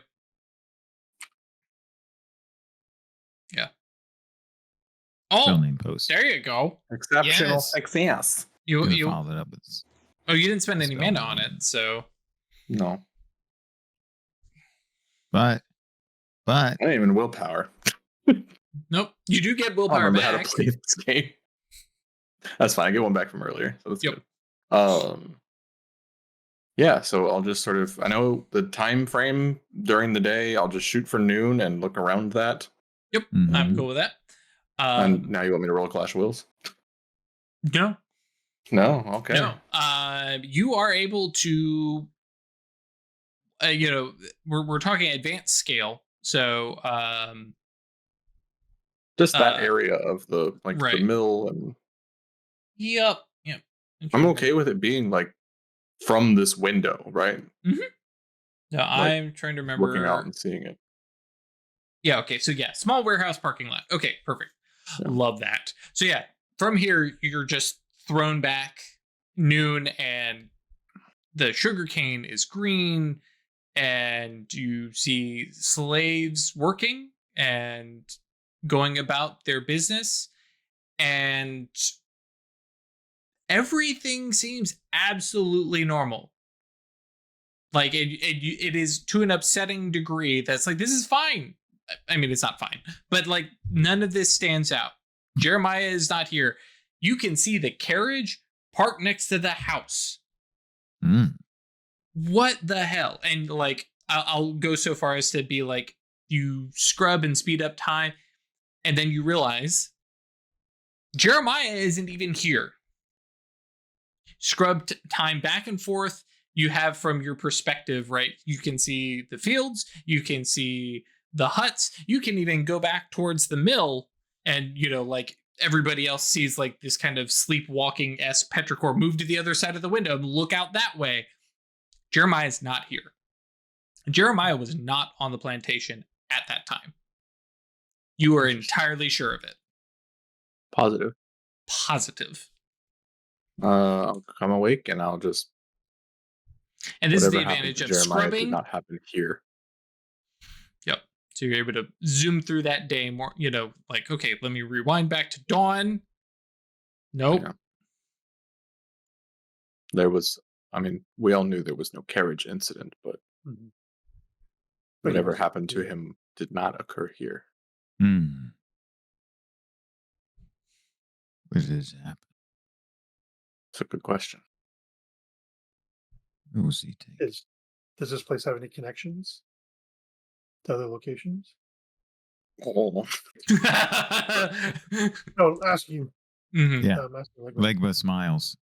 S1: Yeah. Oh,
S5: post.
S1: there you go.
S2: Exceptional success.
S1: You
S5: followed it up with.
S1: Oh, you didn't spend any mana on it, so
S2: no.
S5: But
S2: I didn't even willpower.
S1: Nope. You do get willpower back.
S2: How to play this game. That's fine. I get one back from earlier, so that's good. Yeah, so I'll just sort of. I know the time frame during the day. I'll just shoot for noon and look around that.
S1: Yep, I'm cool with that.
S2: And now you want me to roll Clash of Wills?
S1: No.
S2: No. Okay.
S1: No. You are able to. We're talking advanced scale, so
S2: just that area of the the mill and.
S1: Yep.
S2: I'm okay with it being like from this window, right?
S1: Mm-hmm. No, I'm trying to remember
S2: looking out and seeing it.
S1: Yeah. Okay. So yeah, small warehouse parking lot. Okay. Perfect. Yeah. Love that. So yeah, from here you're just thrown back noon, and the sugarcane is green, and you see slaves working and going about their business, and everything seems absolutely normal. Like it is to an upsetting degree that's like, this is fine. I mean, it's not fine, but like none of this stands out. Jeremiah is not here. You can see the carriage parked next to the house. What the hell? And like, I'll go so far as to be like, you scrub and speed up time, and then you realize Jeremiah isn't even here. Scrubbed time back and forth. You have from your perspective, right? You can see the fields, you can see the huts, you can even go back towards the mill and, like everybody else sees like this kind of sleepwalking-esque Petrichor move to the other side of the window and look out that way. Jeremiah is not here. Jeremiah was not on the plantation at that time. You are entirely sure of it.
S2: Positive. I'll come awake and I'll just.
S1: And this is the advantage of
S2: Jeremiah
S1: scrubbing.
S2: did not happen here.
S1: Yep. So you're able to zoom through that day more, like, okay, let me rewind back to dawn. Nope. Yeah.
S2: There was, we all knew there was no carriage incident, but whatever happened to him did not occur here.
S5: Where did it happen?
S2: It's a good question.
S5: Where was he taken?
S3: Does this place have any connections to other locations?
S2: Oh.
S3: No, asking.
S5: Mm-hmm. Yeah. Legba smiles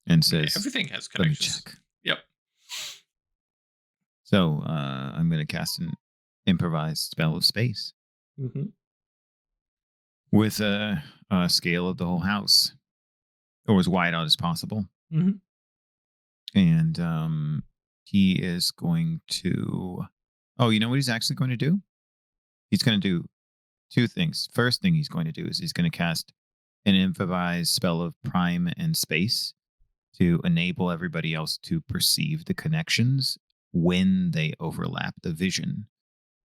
S5: and says,
S1: everything has connections.
S5: Let me check.
S1: Yep.
S5: So I'm going to cast an improvised spell of space with a scale of the whole house, or as wide out as possible. And he is going to... Oh, you know what he's actually going to do? He's going to do two things. First thing he's going to do is he's going to cast an improvised spell of prime and space to enable everybody else to perceive the connections when they overlap the vision.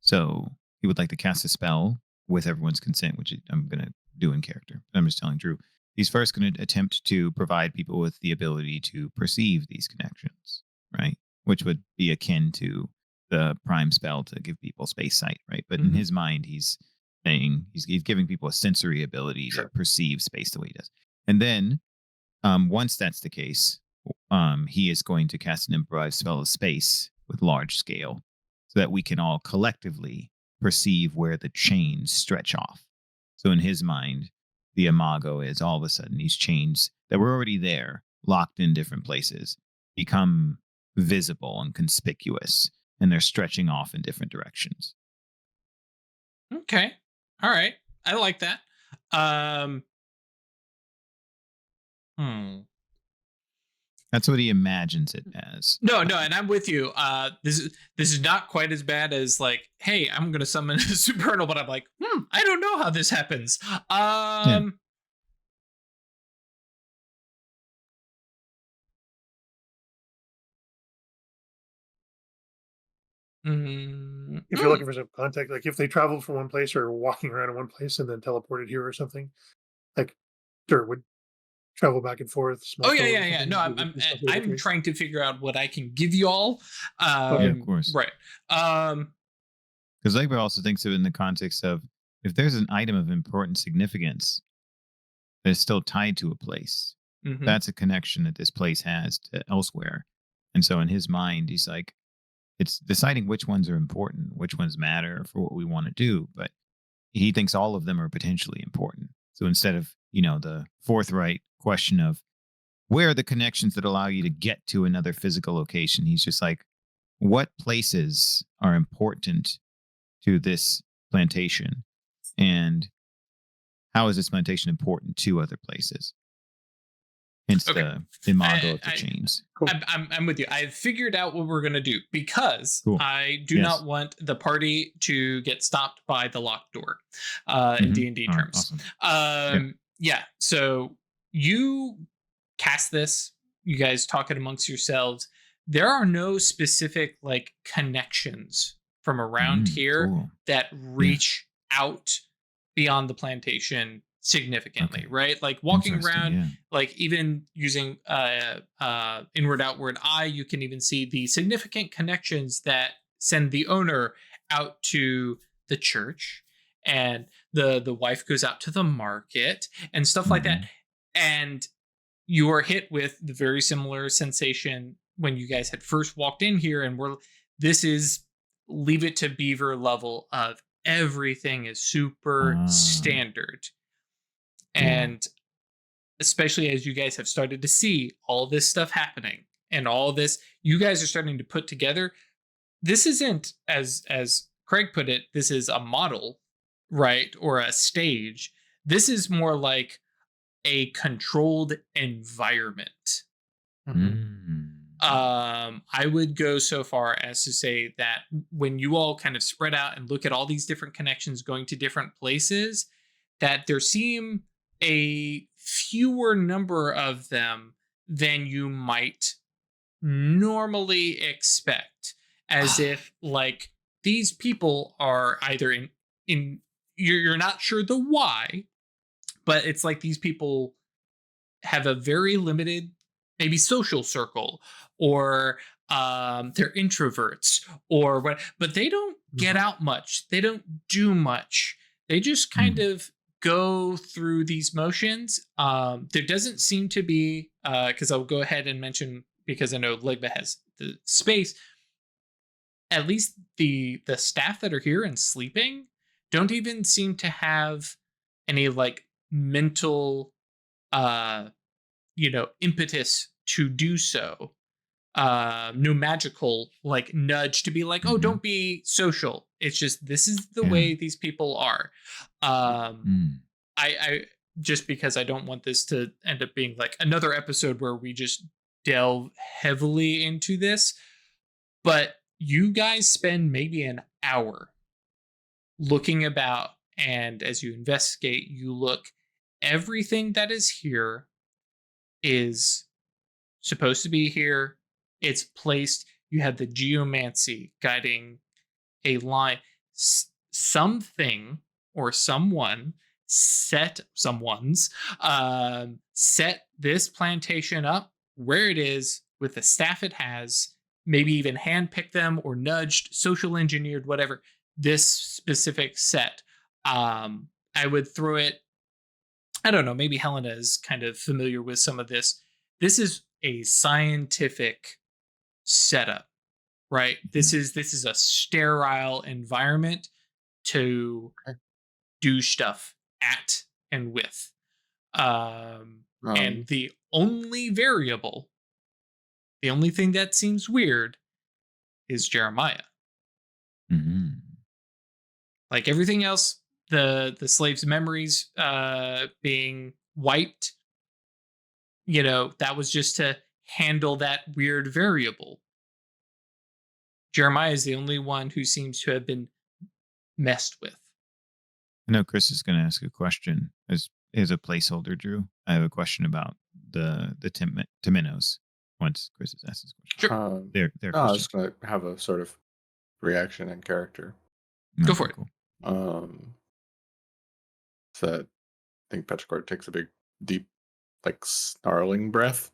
S5: So he would like to cast a spell with everyone's consent, which I'm going to do in character. I'm just telling Drew. He's first going to attempt to provide people with the ability to perceive these connections, right? Which would be akin to the prime spell to give people space sight, right? But in his mind, he's saying he's giving people a sensory ability to perceive space the way he does. And then once that's the case, he is going to cast an improvised spell of space with large scale so that we can all collectively perceive where the chains stretch off. So in his mind, the imago is all of a sudden these chains that were already there, locked in different places, become visible and conspicuous, and they're stretching off in different directions.
S1: Okay. All right. I like that.
S5: That's what he imagines it as.
S1: No, and I'm with you. This is not quite as bad as like, hey, I'm gonna summon a supernal, but I'm like, I don't know how this happens.
S3: If you're looking for some context, like if they traveled from one place or walking around in one place and then teleported here or something, like Dirt would travel back and forth.
S1: Oh yeah. No, I'm trying to figure out what I can give you all.
S5: Of course,
S1: right.
S5: Because Legba also thinks of it in the context of if there's an item of important significance that is still tied to a place, that's a connection that this place has to elsewhere. And so in his mind, he's like, it's deciding which ones are important, which ones matter for what we want to do. But he thinks all of them are potentially important. So instead of, the forthright question of where are the connections that allow you to get to another physical location, he's just like, what places are important to this plantation? And how is this plantation important to other places? Hence the imago of the chains.
S1: Cool. I'm with you. I've figured out what we're going to do because I do not want the party to get stopped by the locked door in D&D terms. Awesome. Yeah. So you cast this. You guys talk it amongst yourselves. There are no specific like connections from around here that reach out beyond the plantation significantly, right? Like walking around, like even using inward outward eye, you can even see the significant connections that send the owner out to the church, and the wife goes out to the market and stuff like that. And you are hit with the very similar sensation when you guys had first walked in here, and this is Leave It to Beaver level of everything is super standard. And especially as you guys have started to see all this stuff happening and all this, you guys are starting to put together. This isn't, as Craig put it, this is a model, right? Or a stage. This is more like a controlled environment. I would go so far as to say that when you all kind of spread out and look at all these different connections going to different places, that there seem a fewer number of them than you might normally expect, as if like these people are either in you're not sure the why, but it's like these people have a very limited maybe social circle, or they're introverts or what, but they don't get out much, they don't do much, they just kind of go through these motions. There doesn't seem to be because I'll go ahead and mention, because I know Legba has the space, at least the staff that are here and sleeping don't even seem to have any like mental impetus to do so. No magical like nudge to be like, oh, don't be social. It's just, this is the way these people are. I just because I don't want this to end up being like another episode where we just delve heavily into this, but you guys spend maybe an hour looking about, and as you investigate, you look, everything that is here is supposed to be here. It's placed. You have the geomancy guiding a line. Something or someone's set this plantation up where it is with the staff it has, maybe even handpicked them or nudged, social engineered, whatever, this specific set. I would throw it, I don't know, maybe Helena is kind of familiar with some of this. This is a scientific setup, right? This is a sterile environment to do stuff at and with. And the only variable, the only thing that seems weird is Jeremiah. Like everything else, the slaves' memories being wiped, that was just to handle that weird variable. Jeremiah is the only one who seems to have been messed with.
S5: I know Chris is going to ask a question as a placeholder, Drew. I have a question about the Timinos once Chris has asked his question.
S1: Sure.
S2: I was just going to have a sort of reaction in character.
S1: Go for it.
S5: Cool.
S2: So I think Petrichor takes a big, deep, like snarling breath.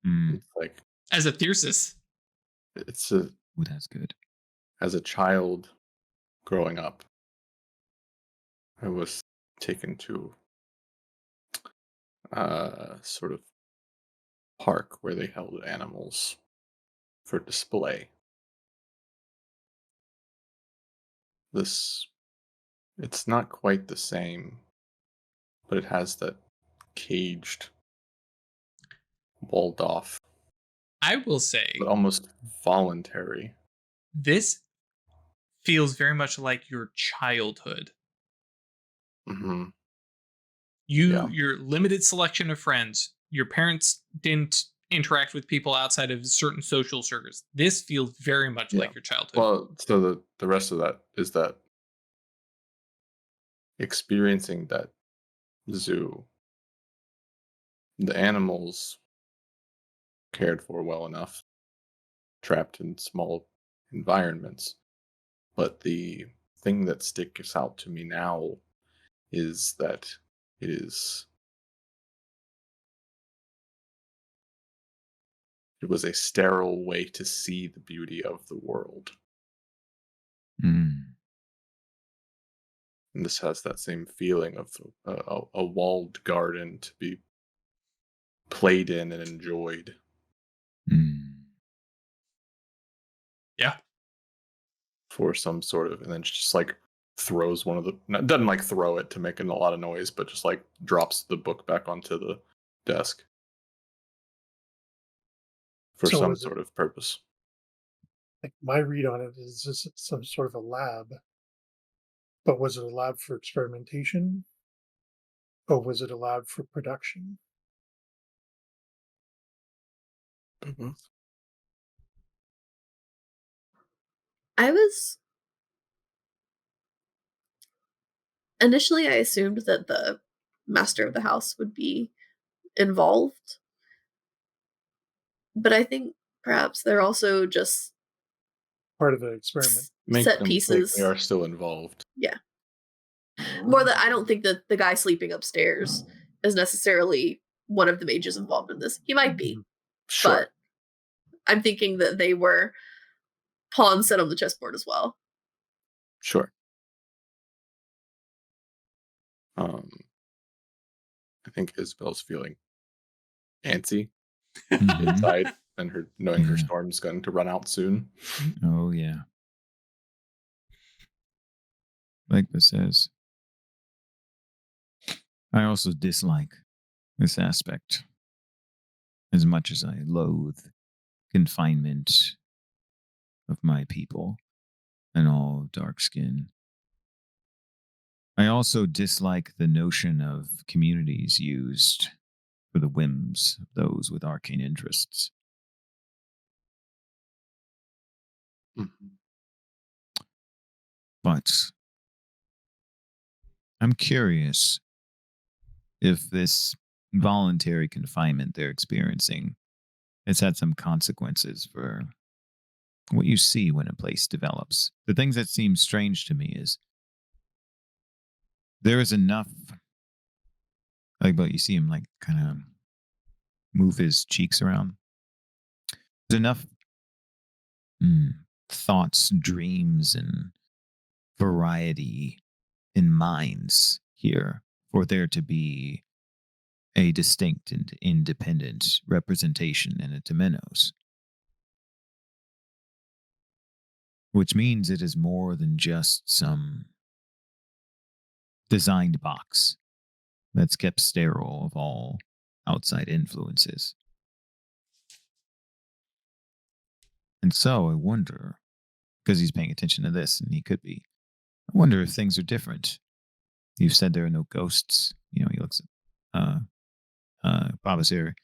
S2: It's like
S1: as a Thyrsus.
S5: That's good.
S2: As a child growing up, I was taken to a sort of park where they held animals for display. It's not quite the same, but it has that caged, walled off,
S1: I will say,
S2: but almost voluntary.
S1: This feels very much like your childhood. Your limited selection of friends, your parents didn't interact with people outside of certain social circles. This feels very much like your childhood.
S2: Well, so the rest of that is that experiencing that zoo, the animals cared for well enough, trapped in small environments. But the thing that sticks out to me now is that it was a sterile way to see the beauty of the world. And this has that same feeling of a walled garden to be played in and enjoyed.
S1: Yeah.
S2: For some sort of, and then just like throws one of the, doesn't like throw it to make a lot of noise, but just like drops the book back onto the desk for some sort of purpose.
S3: Like my read on it is this some sort of a lab, but was it a lab for experimentation? or was it allowed for production?
S2: Mm-hmm.
S4: Initially, I assumed that the master of the house would be involved, but I think perhaps they're also just
S3: Part of the experiment.
S2: Make
S4: set
S2: them
S4: pieces.
S2: think they are still involved.
S4: Yeah. More that I don't think that the guy sleeping upstairs is necessarily one of the mages involved in this. He might be,
S2: Sure.
S4: but I'm thinking that they were pawns set on the chessboard as well.
S2: Sure. I think Isabel's feeling antsy inside, and her knowing her storm's going to run out soon.
S5: Oh yeah. Legba says, I also dislike this aspect as much as I loathe confinement of my people and all dark skin. I also dislike the notion of communities used for the whims of those with arcane interests.
S2: Mm-hmm.
S5: But I'm curious if this voluntary confinement they're experiencing has had some consequences for what you see when a place develops. The things that seem strange to me is there is enough, like, but you see him like kind of move his cheeks around. There's enough thoughts, dreams, and variety in minds here for there to be a distinct and independent representation in a Temenos. Which means it is more than just some designed box that's kept sterile of all outside influences. And so I wonder, because he's paying attention to this, and he could be, I wonder if things are different. You've said there are no ghosts. He looks at Baba Sera,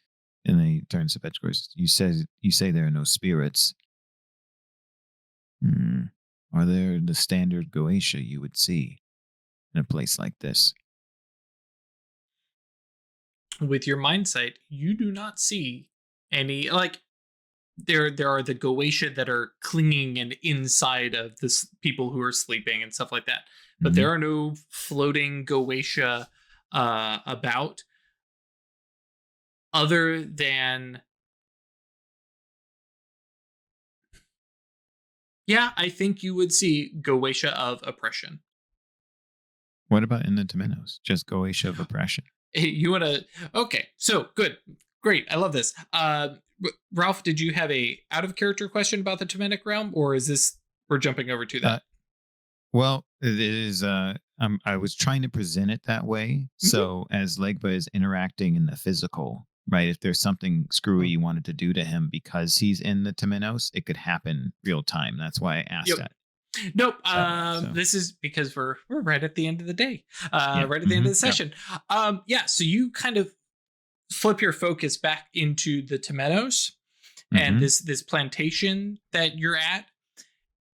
S5: and then he turns to Petrichor. You say there are no spirits. Are there the standard Goche you would see in a place like this?
S1: With your mind sight, you do not see any, like, there are the Goetia that are clinging and inside of this people who are sleeping and stuff like that. But there are no floating Goetia about, other than, yeah, I think you would see Goetia of oppression.
S5: What about in the Temenos? Just Goetia of oppression?
S1: You want to? Okay, so good, great. I love this. Ralph, did you have a out of character question about the Temenic realm, or is this we're jumping over to that?
S5: Well, it is. I was trying to present it that way. So as Legba is interacting in the physical, right? If there's something screwy you wanted to do to him because he's in the Temenos, it could happen real time. That's why I asked that.
S1: Nope. This is because we're right at the end of the day. Right at the end of the session. So you kind of flip your focus back into the Temenos and this plantation that you're at,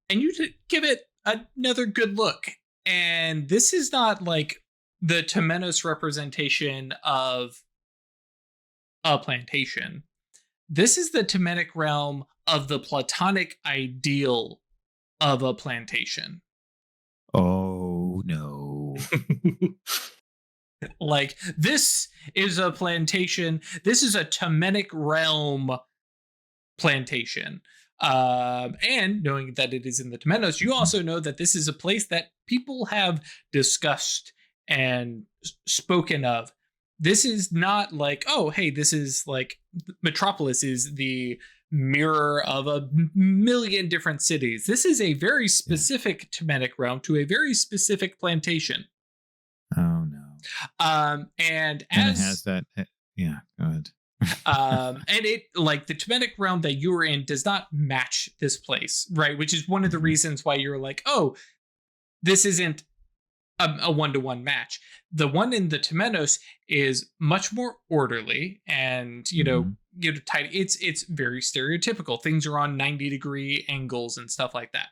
S1: and you give it another good look. And this is not like the Temenos representation of a plantation. This is the Temenic realm of the Platonic ideal of a plantation.
S5: Oh no.
S1: Like, this is a plantation. This is a Temenic realm plantation. And knowing that it is in the Temenos, you also know that this is a place that people have discussed and spoken of. This is not like, oh, hey, this is like Metropolis is the mirror of a million different cities. This is a very specific Temenic realm to a very specific plantation.
S5: Oh no.
S1: And
S5: it has that. Yeah, go ahead.
S1: And it, like, the Temenic realm that you're in does not match this place, right? Which is one of the reasons why you're like, oh, this isn't a 1-to-1 match. The one in the Temenos is much more orderly and, tight. It's very stereotypical. Things are on 90-degree angles and stuff like that.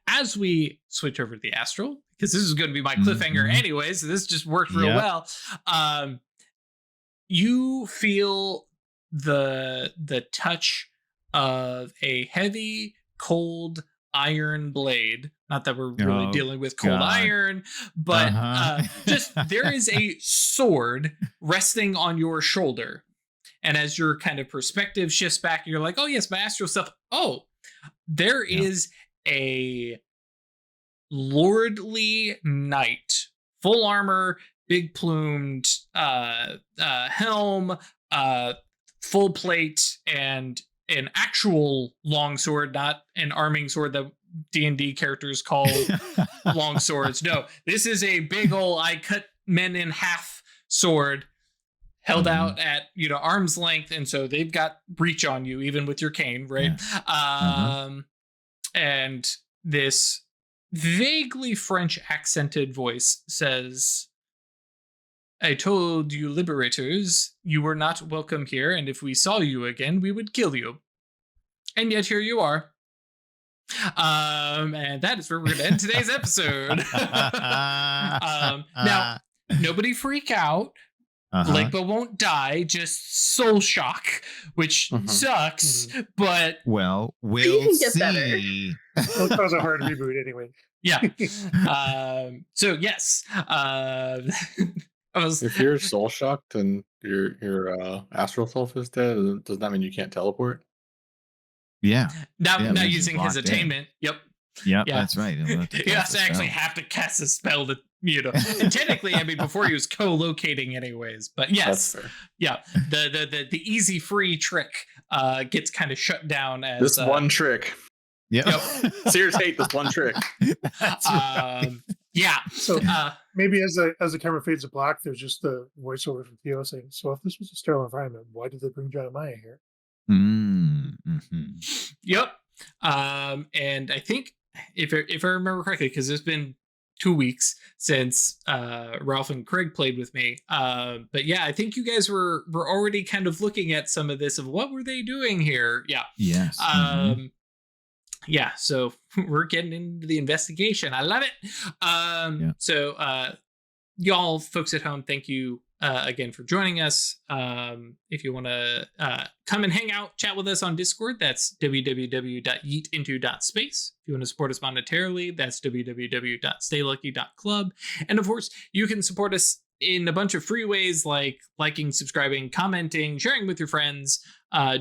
S1: As we switch over to the Astral, because this is going to be my cliffhanger anyway, so this just worked real well. You feel the touch of a heavy, cold iron blade. Not that we're really dealing with cold iron, but just there is a sword resting on your shoulder. And as your kind of perspective shifts back, you're like, oh yes, my astral stuff. Oh, there is a lordly knight, full armor, big plumed helm, full plate, and an actual long sword, not an arming sword that D&D characters call long swords. No, this is a big ol' I cut men in half sword held out at arm's length, and so they've got reach on you even with your cane, right? And this vaguely French accented voice says, I told you liberators you were not welcome here, and if we saw you again, we would kill you. And yet here you are. And that is where we're going to end today's episode. Now, nobody freak out. Legba won't die, just soul shock, which sucks, but...
S5: Well, we'll
S4: get
S5: see.
S4: better.
S3: Well, that was a hard reboot anyway.
S1: Yeah. So, yes.
S2: If you're soul shocked and your astral self is dead, does that mean you can't teleport?
S5: Yeah.
S1: Now using his attainment. Yep.
S5: Yeah, that's right.
S1: He has to actually have to cast a spell to, and technically, I mean, before he was co-locating anyways, but yes. Yeah. The easy free trick gets kind of shut down as
S2: this one trick.
S5: Yep.
S2: Sears hate this one trick.
S1: Yeah.
S3: So maybe as the camera fades to black, there's just the voiceover from Theo saying, so if this was a sterile environment, why did they bring Jeremiah here?
S1: Yep. And I think if I remember correctly, because it's been 2 weeks since Ralph and Craig played with me. But yeah, I think you guys were already kind of looking at some of this of what were they doing here? Yeah.
S5: Yes.
S1: Yeah, so we're getting into the investigation. I love it. So y'all folks at home, thank you again for joining us. If you want to come and hang out, chat with us on Discord, that's www.yeetinto.space. If you want to support us monetarily, that's www.staylucky.club. And of course, you can support us in a bunch of free ways like liking, subscribing, commenting, sharing with your friends.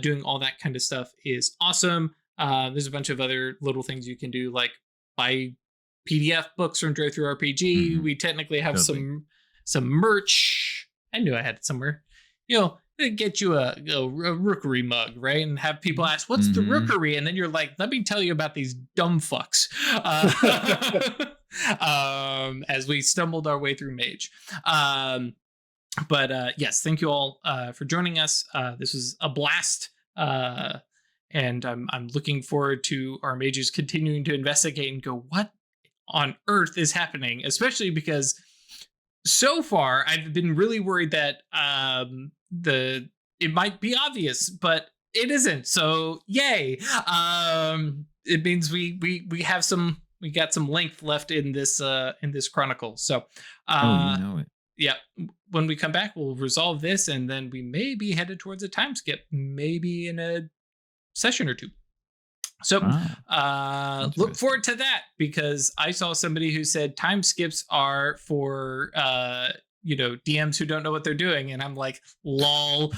S1: Doing all that kind of stuff is awesome. There's a bunch of other little things you can do, like buy PDF books from Drive Through RPG. We technically have some merch. I knew I had it somewhere. Get you a rookery mug, right? And have people ask, what's the rookery? And then you're like, let me tell you about these dumb fucks. As we stumbled our way through Mage. But yes, thank you all for joining us. This was a blast. And I'm looking forward to our mages continuing to investigate and go, what on earth is happening? Especially because so far I've been really worried that it might be obvious, but it isn't. So yay! It means we got some length left in this chronicle. So
S5: you know it.
S1: Yeah, when we come back, we'll resolve this, and then we may be headed towards a time skip, maybe in a session or two. So look forward to that, because I saw somebody who said time skips are for DMs who don't know what they're doing, and I'm like, lol.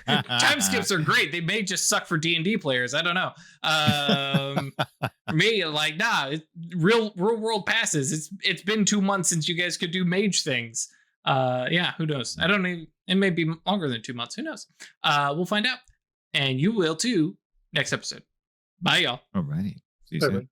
S1: Time skips are great. They may just suck for D&D players. I don't know. For me, like, nah, real world passes. It's been 2 months since you guys could do mage things. Yeah, who knows? I don't know. It may be longer than 2 months. Who knows? We'll find out. And you will too next episode. Bye, y'all.
S5: Alrighty. See you soon.